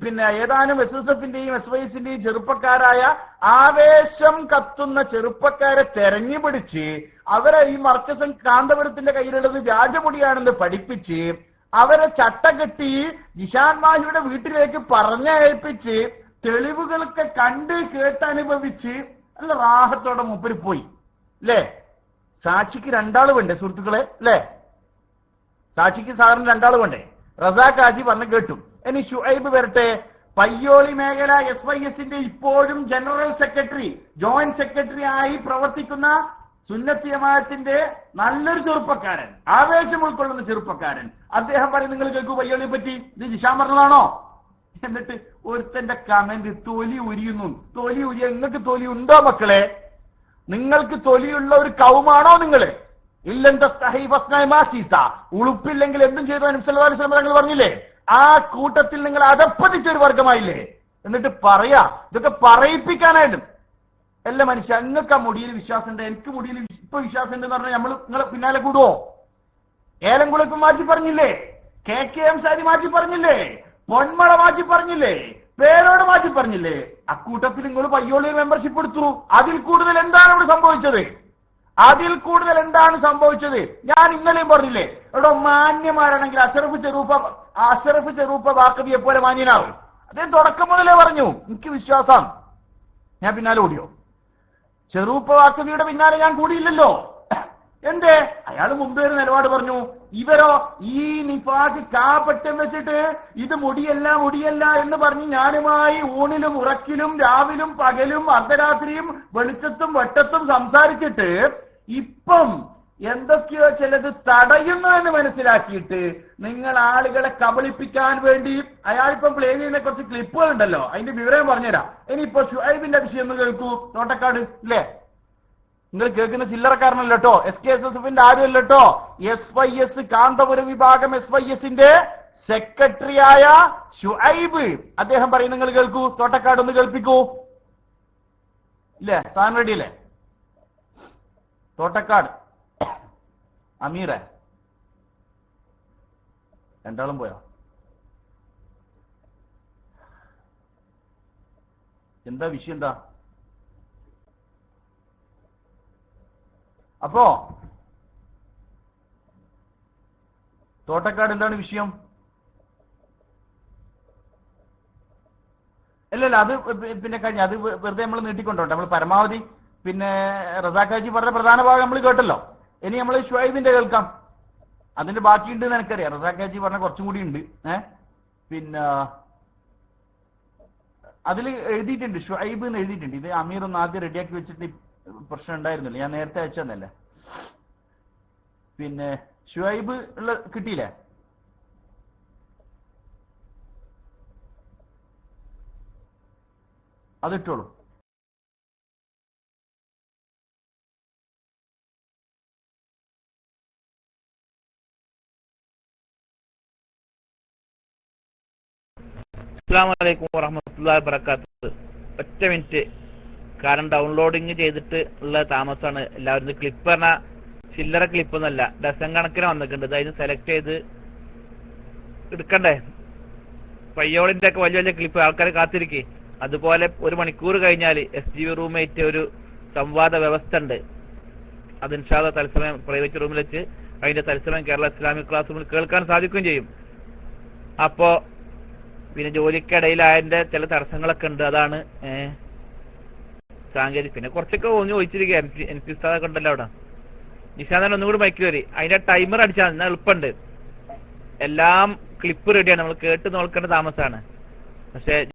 S1: പിന്നെ ഏതാനും SSFന്റെയും SYSന്റെയും ചെറുപ്പക്കാരായ ആവേശം കത്തുന്ന ചെറുപ്പക്കാരെ തെരഞ്ഞുപിടിച്ച് അവരെ ഈ മർക്കസൻ കാന്തപുരത്തിന്റെ കയ്യിലുള്ളത് വ്യാജമുടിയാണെന്ന് പഠിപ്പിച്ച് അവരെ ചട്ടകെട്ടി ജിഷാൻ മാഹിയുടെ വീട്ടിലേക്ക് പറഞ്ഞയപ്പിച്ച് തെളിവുകളൊക്കെ കണ്ട് കേട്ടനുഭവിച്ച് നല്ല റാഹത്തോടെ മൂപ്പര് പോയി അല്ലേ? സാക്ഷിക്ക് രണ്ടാള് വേണ്ടേ സുഹൃത്തുക്കളെ? അല്ലേ? സാക്ഷിക്ക് സാധാരണ രണ്ടാള് വേണ്ടേ? റസാഖ് ഹാജി പറഞ്ഞു കേട്ടു. ഇനി ഷുഐബ് വരട്ടെ. പയ്യോളി മേഖല SYSന്റെ ഇപ്പോഴും ജനറൽ സെക്രട്ടറി, ജോയിന്റ് സെക്രട്ടറി ആയി പ്രവർത്തിക്കുന്ന സുന്നത്തി ജമാഅത്തിന്റെ നല്ലൊരു ചെറുപ്പക്കാരൻ, ആവേശം ഉൾക്കൊള്ളുന്ന ചെറുപ്പക്കാരൻ. അദ്ദേഹം പറയും, നിങ്ങൾ കേൾക്കൂ പയ്യോളിയെ പറ്റി, ഇത് ജിഷാൻ പറഞ്ഞതാണോ? എന്നിട്ട് ഒരുത്തന്റെ കമന്റ് തൊലി ഉരിയുന്നു. തൊലി ഉരിയ നിങ്ങൾക്ക് തൊലി ഉണ്ടോ മക്കളെ? നിങ്ങൾക്ക് തൊലിയുള്ള ഒരു കൗമാണോ നിങ്ങള്? ഉളുപ്പില്ലെങ്കിൽ എന്തും ചെയ്തു നബി സല്ലല്ലാഹു അലൈഹി വസല്ലം തങ്ങൾ പറഞ്ഞില്ലേ? ആ കൂട്ടത്തിൽ നിങ്ങൾ അതപ്പതിച്ചൊരു വർഗമായില്ലേ? എന്നിട്ട് പറയാ ഇതൊക്കെ പറയിപ്പിക്കാനായിട്ട്. എല്ലാ മനുഷ്യ നിങ്ങൾക്ക് ആ മുടിയിൽ വിശ്വാസമുണ്ട്, എനിക്ക് മുടിയിൽ ഇപ്പൊ വിശ്വാസം ഉണ്ടെന്ന് പറഞ്ഞാൽ നിങ്ങളെ പിന്നാലെ കൂടുവോ? ഏലംകുളത്ത് മാറ്റി പറഞ്ഞില്ലേ? KKM സാരി മാറ്റി പറഞ്ഞില്ലേ? പൊന്മള മാറ്റി പറഞ്ഞില്ലേ? പേരോട് മാറ്റി പറഞ്ഞില്ലേ? അക്കൂട്ടത്തിൽ നിങ്ങൾ പയ്യോളി മെമ്പർഷിപ്പ് എടുത്തു. അതിൽ കൂടുതൽ എന്താണ് ഇവിടെ സംഭവിച്ചത്? അതിൽ കൂടുതൽ എന്താണ് സംഭവിച്ചത്? ഞാൻ ഇന്നലെയും പറഞ്ഞില്ലേ, ഇവിടെ മാന്യമാരാണെങ്കിൽ അഷറഫ് ചെറൂപ്പ വാക്കവിയെ പോലെ മാന്യനാവും. അദ്ദേഹം തുടക്കം മുതലേ പറഞ്ഞു എനിക്ക് വിശ്വാസം. ഞാൻ പിന്നാലെ ഓടിയോ? ചെറൂപ്പ വാക്കവിയുടെ പിന്നാലെ ഞാൻ കൂടിയില്ലല്ലോ. എന്തേ? അയാൾ മുമ്പേ ഒരു നിലപാട് പറഞ്ഞു. ഇവരോ ഈ നിഫാഖ് കാപ്പറ്റം വെച്ചിട്ട് ഇത് മുടിയല്ല എന്ന് പറഞ്ഞ് ഞാനുമായി ഊണിലും ഉറക്കിലും രാവിലും പകലും അർദ്ധരാത്രിയും വെളിച്ചത്തും വട്ടത്തും സംസാരിച്ചിട്ട് ഇപ്പം എന്തൊക്കെയോ ചിലത് തടയുന്നു എന്ന് മനസ്സിലാക്കിയിട്ട് നിങ്ങൾ ആളുകളെ കബളിപ്പിക്കാൻ വേണ്ടി അയാളിപ്പം പ്ലേ ചെയ്യുന്ന കുറച്ച് ക്ലിപ്പുകൾ ഉണ്ടല്ലോ, അതിന്റെ വിവരം പറഞ്ഞുതരാം. ഇനിയിപ്പോ ഷുഐബിന്റെ വിഷയം ഒന്ന് കേൾക്കൂ. തോട്ടക്കാട് ഇല്ലേ? നിങ്ങൾ കേൾക്കുന്ന ചില്ലറക്കാരനല്ലോ, SKSSFന്റെ ആരുമല്ലോ, SYS കാന്തപുരം വിഭാഗം SYSന്റെ സെക്രട്ടറിയായ ഷുഐബ്. അദ്ദേഹം പറയും, നിങ്ങൾ കേൾക്കൂ. തോട്ടക്കാട് ഒന്ന് കേൾപ്പിക്കൂ. ഇല്ലേ? സാൻ റെഡിയല്ലേ? തോട്ടക്കാട് രണ്ടാളും പോയോ? എന്താ വിഷയം എന്താ? അപ്പോ തോട്ടക്കാട് എന്താണ് വിഷയം? അല്ലല്ല, അത് പിന്നെ കഴിഞ്ഞ അത് വെറുതെ നമ്മൾ നീട്ടിക്കൊണ്ടോട്ടെ. നമ്മൾ പരമാവധി പിന്നെ റസാഖാജി പറഞ്ഞ പ്രധാന ഭാഗം നമ്മൾ കേട്ടല്ലോ. ഇനി നമ്മൾ ഷുഐബിന്റെ കേൾക്കാം. അതിന്റെ ബാക്കിയുണ്ട് എന്ന് എനിക്കറിയാം. റസാഖാജി പറഞ്ഞ കുറച്ചും കൂടി ഉണ്ട്. പിന്നെ അതിൽ എഴുതിയിട്ടുണ്ട്, ഷുഐബ് എന്ന് എഴുതിയിട്ടുണ്ട്. ഇത് അമീർ ഒന്ന് ആദ്യം റെഡിയാക്കി വെച്ചിട്ട് പ്രശ്നം ഉണ്ടായിരുന്നില്ല, ഞാൻ നേരത്തെ അയച്ചതന്നല്ലേ. പിന്നെ ഷുഐബ് ഉള്ള കിട്ടിയില്ലേ? അതിട്ടോളൂ.
S5: അസ്സലാമു അലൈക്കും വറഹ്മത്തുള്ളാഹി വബറകാതുഹു. ഒറ്റ മിനിറ്റ്, കാരണം ഡൗൺലോഡിങ് ചെയ്തിട്ട് ഉള്ള താമസമാണ്. എല്ലാവരും ക്ലിപ്പ് പറഞ്ഞാൽ ചില്ലറ ക്ലിപ്പൊന്നുമല്ല, ഡസൻ കണക്കിന് വന്നിട്ടുണ്ട്. അതിന് സെലക്ട് ചെയ്ത് എടുക്കണ്ടേ? പയ്യോളിന്റെ ഒക്കെ വലിയ വലിയ ക്ലിപ്പ് ആൾക്കാർ കാത്തിരിക്കേ. അതുപോലെ 1 മണിക്കൂർ കഴിഞ്ഞാൽ SGV റൂമായിട്ട് ഒരു സംവാദ വ്യവസ്ഥ ഉണ്ട്. അത് ഇൻഷാ അല്ലാഹ് തത്സമയം പ്രൈവറ്റ് റൂമിൽ വെച്ച് അതിന്റെ തത്സമയം കേരള ഇസ്ലാമിക് ക്ലാസ് റൂമിൽ കേൾക്കാൻ സാധിക്കുകയും ചെയ്യും. അപ്പോ പിന്നെ ജോലിക്കിടയിൽ അതിന്റെ ചില തടസ്സങ്ങളൊക്കെ ഉണ്ട്. അതാണ് സാങ്കേതിക. പിന്നെ കുറച്ചൊക്കെ ഒന്ന് ചോദിച്ചിരിക്കുക. എനിക്ക് ഉസ്താദൊക്കെ ഉണ്ടല്ലോ അവിടെ. നിഷാദാൻ ഒന്നുകൂടി മൈക്ക് കയറി അതിന്റെ ടൈമർ അടിച്ചാൽ എന്നാൽ എളുപ്പമുണ്ട്. എല്ലാം ക്ലിപ്പ് റെഡിയാണ്, നമ്മൾ കേട്ട് നോക്കേണ്ട താമസമാണ്. പക്ഷെ